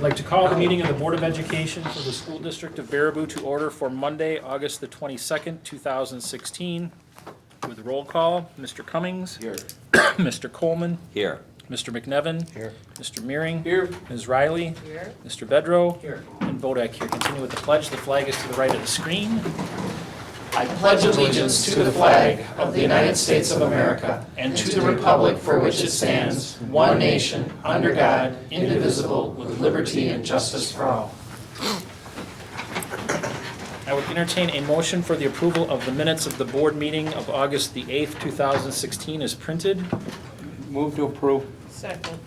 I'd like to call the meeting of the Board of Education for the School District of Baraboo to order for Monday, August the 22nd, 2016. With a roll call, Mr. Cummings. Here. Mr. Coleman.
Here.
Mr. McNevin.
Here.
Mr. Meering.
Here.
Ms. Riley.
Here.
Mr. Bedrow.
Here.
And Vodak here. Continue with the pledge. The flag is to the right of the screen.
I pledge allegiance to the flag of the United States of America and to the republic for which it stands, one nation, under God, indivisible, with liberty and justice for all. I would entertain a motion for the approval of the minutes of the board meeting of August the 8th, 2016 as printed.
Move to approve.
Second.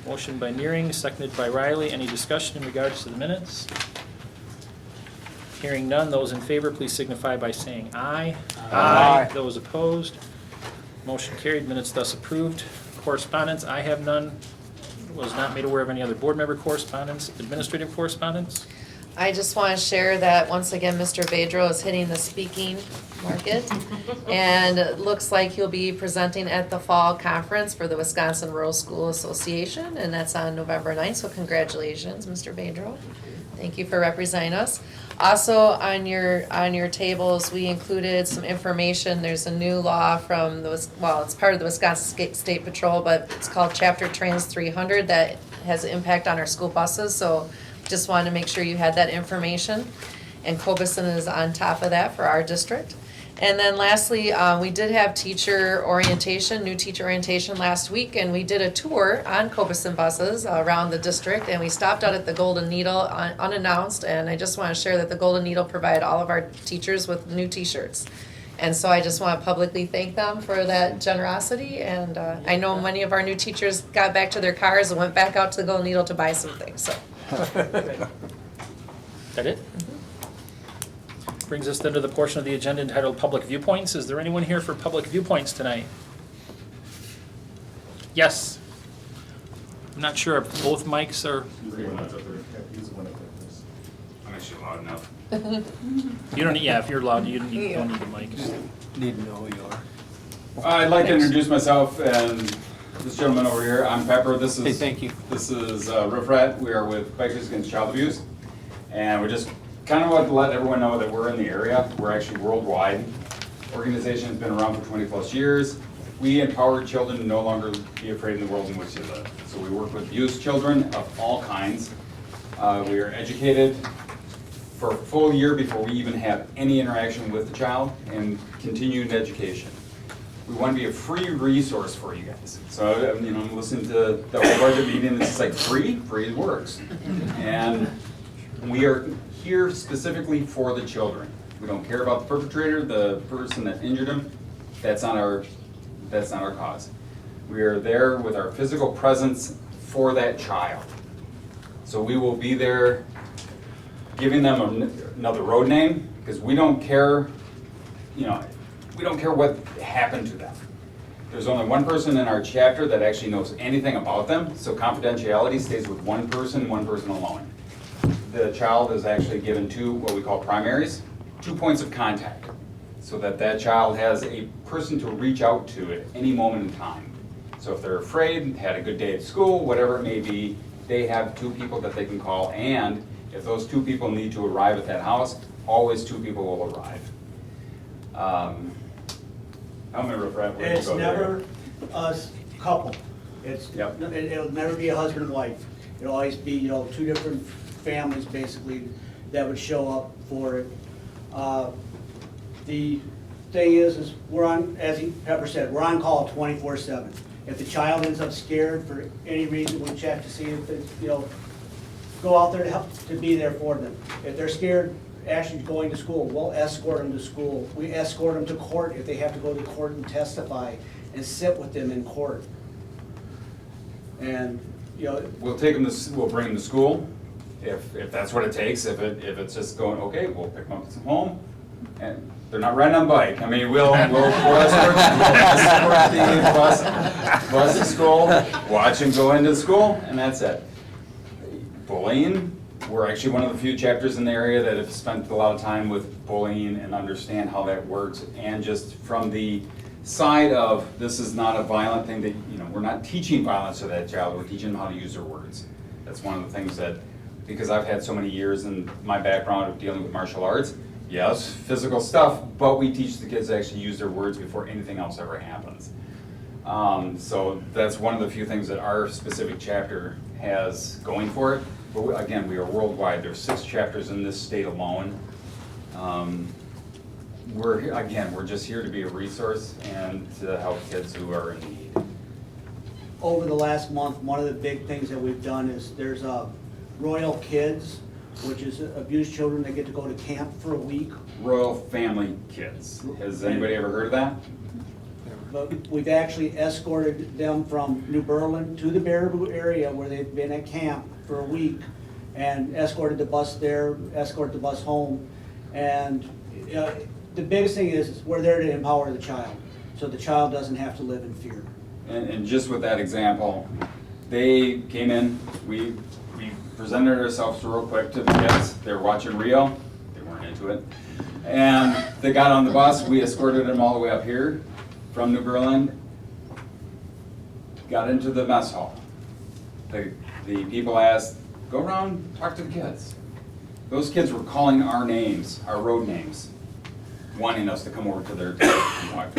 Motion by Neering, seconded by Riley. Any discussion in regards to the minutes? Hearing none, those in favor, please signify by saying aye.
Aye.
Those opposed, motion carried, minutes thus approved. Correspondence, I have none. Was not made aware of any other board member correspondence. Administrative correspondence?
I just want to share that, once again, Mr. Bedro is hitting the speaking market. And it looks like he'll be presenting at the fall conference for the Wisconsin Rural School Association, and that's on November 9th, so congratulations, Mr. Bedro. Thank you for representing us. Also, on your tables, we included some information. There's a new law from it's part of the Wisconsin State Patrol, but it's called Chapter Trans 300 that has an impact on our school buses, so just wanted to make sure you had that information. And Cobeson is on top of that for our district. And then lastly, we did have teacher orientation, new teacher orientation last week, and we did a tour on Cobeson buses around the district, and we stopped out at the Golden Needle unannounced, and I just want to share that the Golden Needle provided all of our teachers with new t-shirts. And so I just want to publicly thank them for that generosity, and I know many of our new teachers got back to their cars and went back out to the Golden Needle to buy some things, so.
That it? Brings us then to the portion of the agenda entitled Public Viewpoints. Is there anyone here for public viewpoints tonight? Yes. I'm not sure if both mics are,
I'm actually loud enough.
you don't need, yeah, if you're loud, you don't need the mics.
Need to know who you are.
I'd like to introduce myself and this gentleman over here. I'm Pepper. This is
Hey, thank you.
This is Riff Rat. We are with Bikers Against Child Abuse, and we just kind of want to let everyone know that we're in the area. We're actually worldwide. Organization has been around for 20 plus years. We empower children to no longer be afraid in the world in which they live. So we work with abused children of all kinds. We are educated for a full year before we even have any interaction with the child, and continued education. We want to be a free resource for you guys. So, I'm listening to the whole budget meeting, it's like free works. And we are here specifically for the children. We don't care about the perpetrator, the person that injured them. That's not our cause. We are there with our physical presence for that child. So we will be there giving them another road name, because we don't care, we don't care what happened to them. There's only one person in our chapter that actually knows anything about them, so confidentiality stays with one person alone. The child is actually given what we call primaries, 2 points of contact, so that child has a person to reach out to at any moment in time. So if they're afraid, had a good day at school, whatever it may be, they have 2 people that they can call, and if those 2 people need to arrive at that house, always 2 people will arrive. How many Riff-Raff?
It's never a couple.
Yep.
It'll never be a husband and wife. It'll always be, 2 different families basically that would show up for it. The thing is we're on, as Pepper said, we're on call 24/7. If the child ends up scared for any reason, we check to see if it's, go out there to help, to be there for them. If they're scared actually going to school, we'll escort them to school. We escort them to court if they have to go to court and testify and sit with them in court. And,
We'll take them to, we'll bring them to school, if that's what it takes. If it's just going, okay, we'll pick them up at home, and they're not riding on a bike. I mean, we'll escort the bus to school, watch them go into school, and that's it. Bullying, we're actually one of the few chapters in the area that have spent a lot of time with bullying and understand how that works, and just from the side of, this is not a violent thing that, we're not teaching violence to that child, we're teaching them how to use their words. That's one of the things that, because I've had so many years in my background of dealing with martial arts, yes, physical stuff, but we teach the kids to actually use their words before anything else ever happens. So that's one of the few things that our specific chapter has going for it. But again, we are worldwide. There's 6 chapters in this state alone. we're just here to be a resource and to help kids who are in need.
Over the last month, one of the big things that we've done is there's Royal Kids, which is abused children that get to go to camp for a week.
Royal Family Kids. Has anybody ever heard of that?
But we've actually escorted them from New Berlin to the Baraboo area where they've been at camp for a week and escorted the bus there, escorted the bus home. And the biggest thing is we're there to empower the child, so the child doesn't have to live in fear.
And just with that example, they came in, we presented ourselves real quick to the kids. They were watching Rio, they weren't into it. And they got on the bus, we escorted them all the way up here from New Berlin, got into the mess hall. The people asked, go around, talk to the kids. Those kids were calling our names, our road names, wanting us to come over to their talk.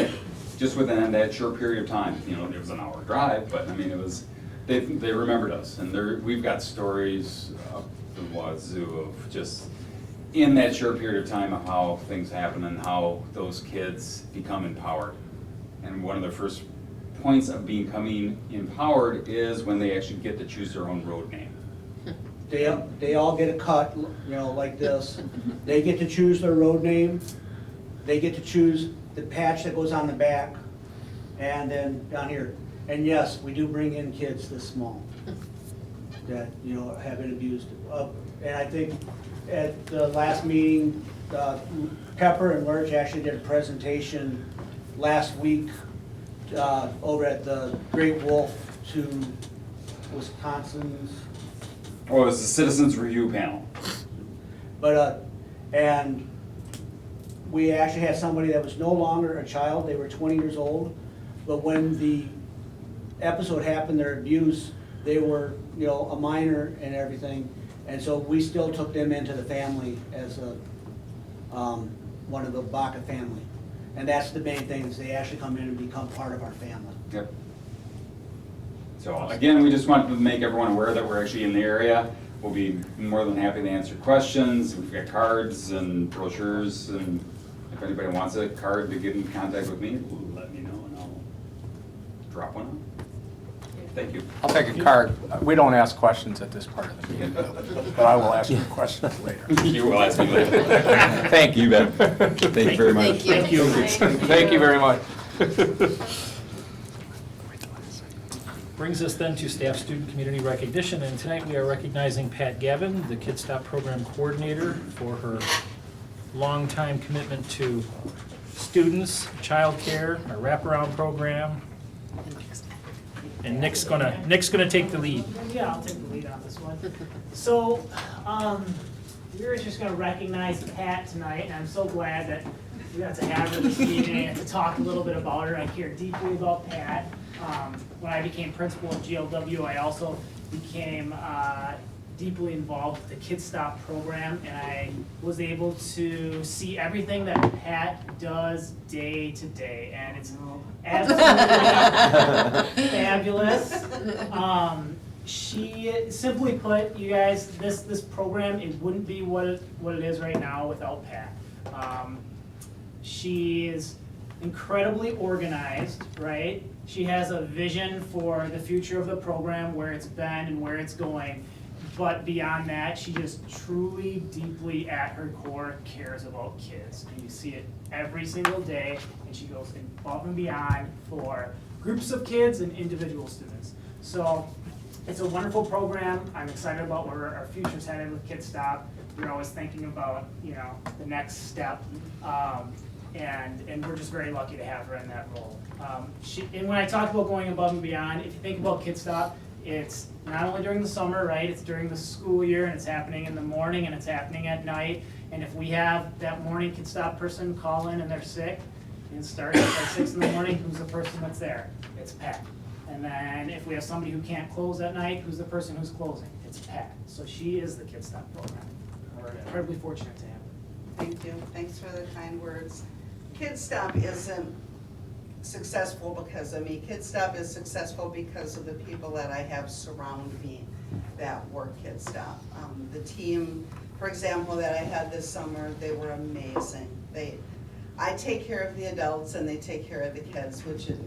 Just within that short period of time. You know, it was an hour drive, but I mean, it was, they remembered us. And we've got stories up the wazoo of just in that short period of time of how things happen and how those kids become empowered. And one of the first points of becoming empowered is when they actually get to choose their own road name.
They all get a cut, you know, like this. They get to choose their road name. They get to choose the patch that goes on the back, and then down here. And yes, we do bring in kids this small that, you know, have been abused. And I think at the last meeting, Pepper and Lurch actually did a presentation last week over at the Great Wolf to Wisconsin's.
Oh, it was the Citizens Review Panel.
But, and we actually had somebody that was no longer a child, they were 20 years old, but when the episode happened, their abuse, they were, you know, a minor and everything, and so we still took them into the family as a, one of the Baca family. And that's the main thing, is they actually come in and become part of our family.
Yep. So again, we just wanted to make everyone aware that we're actually in the area. We'll be more than happy to answer questions. We've got cards and brochures, and if anybody wants a card to get in contact with me, let me know and I'll drop one on. Thank you.
I'll take a card. We don't ask questions at this part of the meeting, but I will ask you questions later.
You will ask me later.
Thank you, Ben.
Thank you very much.
Thank you.
Thank you very much.
Brings us then to staff student community recognition, and tonight we are recognizing Pat Gavin, the Kid Stop Program Coordinator, for her longtime commitment to students, childcare, our wraparound program. And Nick's gonna take the lead.
Yeah, I'll take the lead on this one. So, we were just gonna recognize Pat tonight, and I'm so glad that we got to have her this evening and to talk a little bit about her. I care deeply about Pat. When I became principal of GLW, I also became deeply involved with the Kid Stop program, and I was able to see everything that Pat does day to day, and it's absolutely fabulous. She, simply put, you guys, this program, it wouldn't be what it is right now without Pat. She is incredibly organized, right? She has a vision for the future of the program, where it's been and where it's going. But beyond that, she just truly, deeply at her core cares about kids. And you see it every single day, and she goes above and beyond for groups of kids and individual students. So it's a wonderful program. I'm excited about where our future's headed with Kid Stop. We're always thinking about, you know, the next step. And we're just very lucky to have her in that role. And when I talk about going above and beyond, if you think about Kid Stop, it's not only during the summer, right? It's during the school year, and it's happening in the morning, and it's happening at night. And if we have that morning Kid Stop person call in and they're sick, and it starts at 6 in the morning, who's the person that's there? It's Pat. And then if we have somebody who can't close at night, who's the person who's closing? It's Pat. So she is the Kid Stop program. We're incredibly fortunate to have her.
Thank you. Thanks for the kind words. Kid Stop isn't successful because of me. Kid Stop is successful because of the people that I have surround me that work Kid Stop. The team, for example, that I had this summer, they were amazing. I take care of the adults and they take care of the kids, which it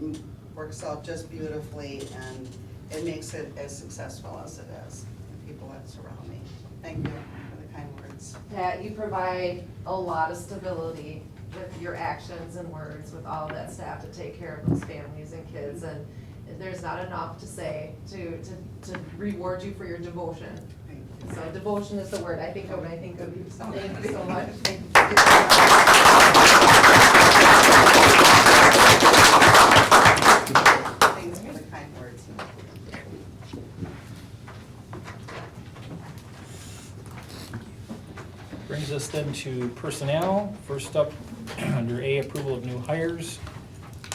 works out just beautifully, and it makes it as successful as it is, the people that surround me. Thank you for the kind words.
Pat, you provide a lot of stability with your actions and words with all that staff to take care of those families and kids, and there's not enough to say to reward you for your devotion.
Thank you.
So devotion is the word I think of when I think of you. So thank you so much. Thank you.
Thanks for the kind words.
Brings us then to personnel. First up, under A, approval of new hires,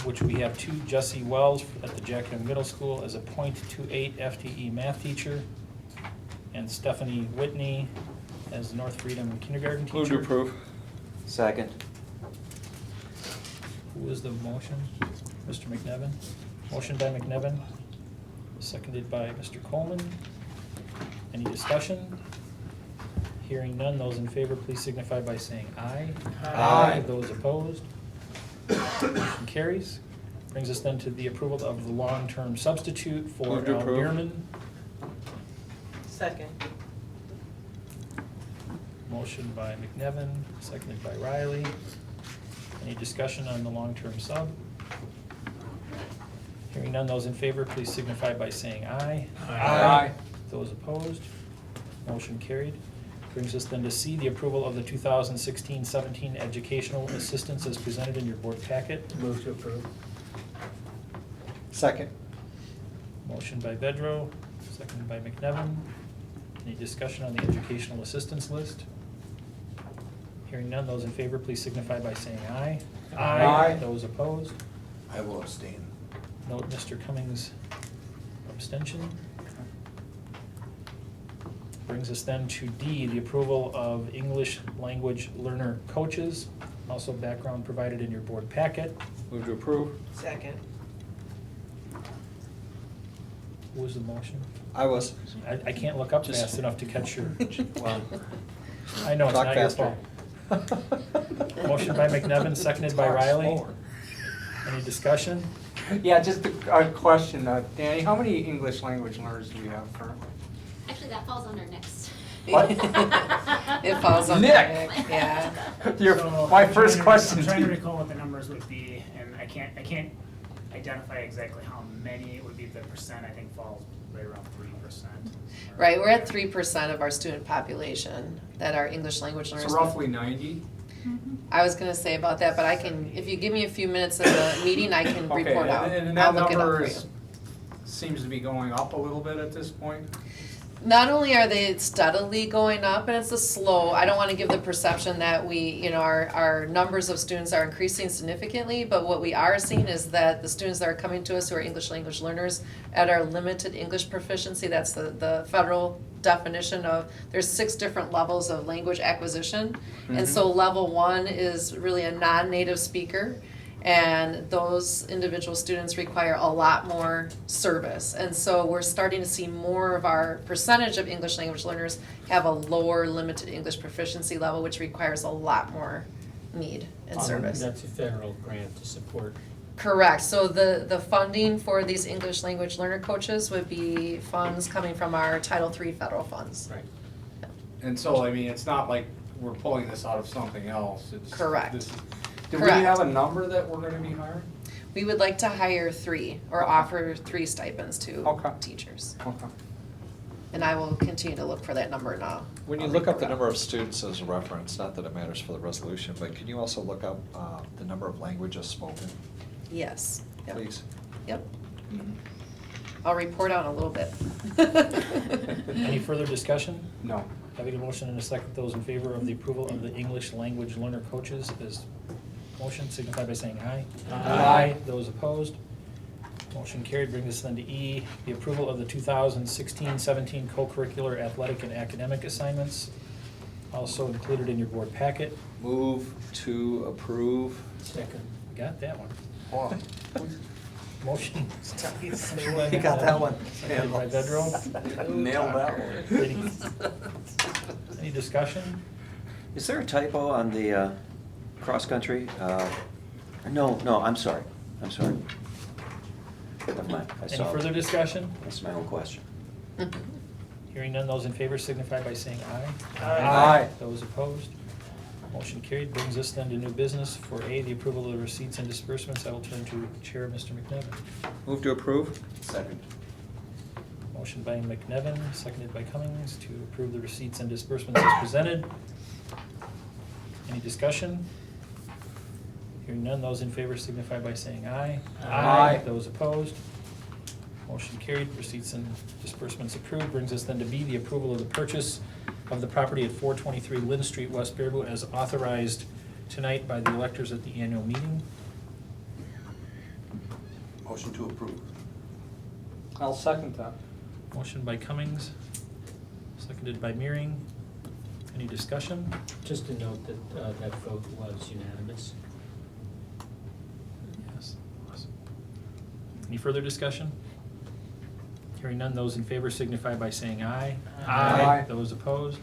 which we have 2, Jesse Wells at the Jack Young Middle School as a .28 FTE math teacher, and Stephanie Whitney as North Freedom kindergarten teacher.
Move to approve. Second.
Who is the motion? Mr. McNevin? Motion by McNevin, seconded by Mr. Coleman. Any discussion? Hearing none, those in favor, please signify by saying aye.
Aye.
Those opposed? Motion carries. Brings us then to the approval of the long-term substitute for
Move to
Al
approve.
Bierman.
Second.
Motion by McNevin, seconded by Riley. Any discussion on the long-term sub? Hearing none, those in favor, please signify by saying aye.
Aye.
Those opposed? Motion carried. Brings us then to C, the approval of the 2016-17 educational assistance as presented in your board packet.
Move to approve. Second.
Motion by Bedrow, seconded by McNevin. Any discussion on the educational assistance list? Hearing none, those in favor, please signify by saying aye.
Aye.
Those opposed?
I will abstain.
Note Mr. Cummings' abstention. Brings us then to D, the approval of English language learner coaches. Also background provided in your board packet.
Move to approve.
Second.
Who was the motion?
I was.
I can't look up
Just-
fast enough to catch your,
Well,
I know it's
talk
not your
faster.
fault. Motion by McNevin, seconded by
Talk
Riley.
slower.
Any discussion?
Yeah, just a question, Danny, how many English language learners do you have currently?
Actually, that falls under next.
What?
It falls on
Nick.
Nick, yeah.
So,
My
I'm
first
trying to-
question
I'm
to
trying to
you.
recall what the numbers would be, and I can't identify exactly how many it would be. The percent, I think, falls right around 3%.
Right, we're at 3% of our student population that are English language learners.
So roughly 90?
I was gonna say about that, but I can, if you give me a few minutes in the meeting, I can
Okay,
report out.
and
I'll
that
look it up
number
for
is,
you.
seems to be going up a little bit at this point?
Not only are they steadily going up, and it's a slow, I don't wanna give the perception that we, our numbers of students are increasing significantly, but what we are seeing is that the students that are coming to us who are English language learners at our limited English proficiency, that's the federal definition of, there's 6 different levels of language acquisition. And so level 1 is really a non-native speaker. And those individual students require a lot more service. And so we're starting to see more of our percentage of English language learners have a lower limited English proficiency level, which requires a lot more need and service.
That's a federal grant to support.
Correct. So the funding for these English language learner coaches would be funds coming from our Title III federal funds.
Right.
And so, I mean, it's not like we're pulling this out of something else. It's
Correct.
this- Do we
Correct.
have a number that we're gonna be hiring?
We would like to hire 3 or offer 3 stipends to
Okay.
teachers.
Okay.
And I will continue to look for that number now.
When you look up the number of students as a reference, not that it matters for the resolution, but can you also look up the number of languages spoken,
Yes. Yep.
please?
Yep. I'll report out in a little bit.
Any further discussion?
No.
Having a motion and a second, those in favor of the approval of the English language learner coaches is motion, signify by saying aye.
Aye.
Those opposed? Motion carried. Brings us then to E, the approval of the 2016-17 co-curricular athletic and academic assignments, also included in your board packet.
Move to approve.
Second.
Got that one.
Wow.
Motion.
You got that one.
Seconded by Bedrow.
Nailed that one.
Any discussion?
Is there a typo on the cross-country. No, I'm sorry. Never mind. I
Any
saw.
further discussion?
That's my own question.
Hearing none, those in favor signify by saying aye.
Aye.
Those opposed? Motion carried. Brings us then to new business. For A, the approval of the receipts and disbursements, I will turn to Chair Mr. McNevin.
Move to approve. Second.
Motion by McNevin, seconded by Cummings, to approve the receipts and disbursements as presented. Any discussion? Hearing none, those in favor signify by saying aye.
Aye.
Those opposed? Motion carried, receipts and disbursements approved. Brings us then to B, the approval of the purchase of the property at 423 Lynn Street, West Baraboo, as authorized tonight by the electors at the annual meeting.
Motion to approve.
I'll second that.
Motion by Cummings, seconded by Meering. Any discussion?
Just to note that that vote was unanimous.
Yes. Any further discussion? Hearing none, those in favor signify by saying aye.
Aye.
Those opposed?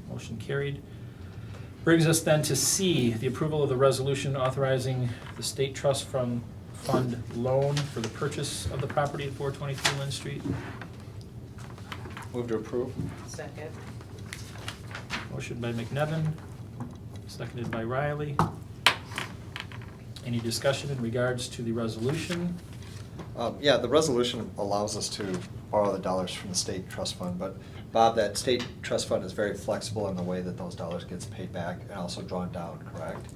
Motion carried. Brings us then to C, the approval of the resolution authorizing the state trust fund loan for the purchase of the property at 423 Lynn Street.
Move to approve.
Second.
Motion by McNevin, seconded by Riley. Any discussion in regards to the resolution?
Yeah, the resolution allows us to borrow the dollars from the state trust fund, but Bob, that state trust fund is very flexible in the way that those dollars gets paid back and also drawn down, correct?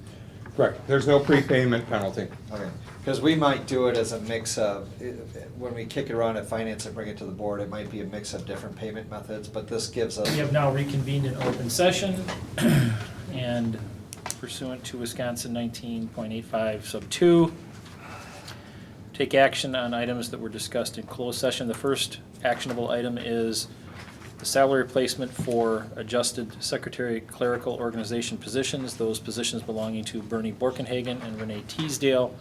Correct. There's no prepayment penalty.
Okay, because we might do it as a mix of, when we kick it around at finance and bring it to the board, it might be a mix of different payment methods, but this gives us.
We have now reconvened in open session, and pursuant to Wisconsin 19.85 sub 2, take action on items that were discussed in closed session. The first actionable item is the salary replacement for adjusted secretary clerical organization positions, those positions belonging to Bernie Borkenhagen and Renee Teasdale.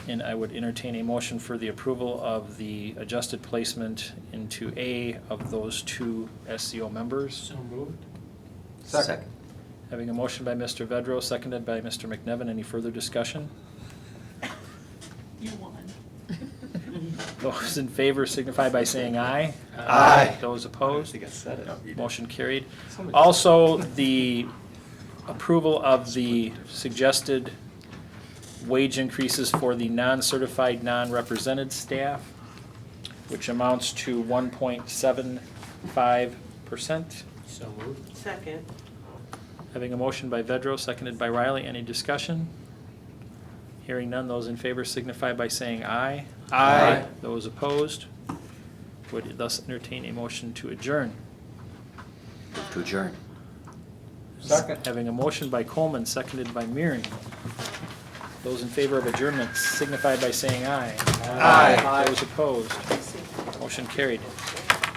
And I would entertain a motion for the approval of the adjusted placement into A of those two SCO members.
So moved.
Second.
Having a motion by Mr. Vedro, seconded by Mr. McNevin. Any further discussion?
You won.
Those in favor signify by saying aye.
Aye.
Those opposed?
I think I said it.
Motion carried. Also, the approval of the suggested wage increases for the non-certified, non-represented staff, which amounts to 1.75%.
So moved.
Second.
Having a motion by Vedro, seconded by Riley. Any discussion? Hearing none, those in favor signify by saying aye.
Aye.
Those opposed would thus entertain a motion to adjourn.
To adjourn.
Second.
Having a motion by Coleman, seconded by Meering. Those in favor of adjournment signify by saying aye.
Aye.
Those opposed, motion carried.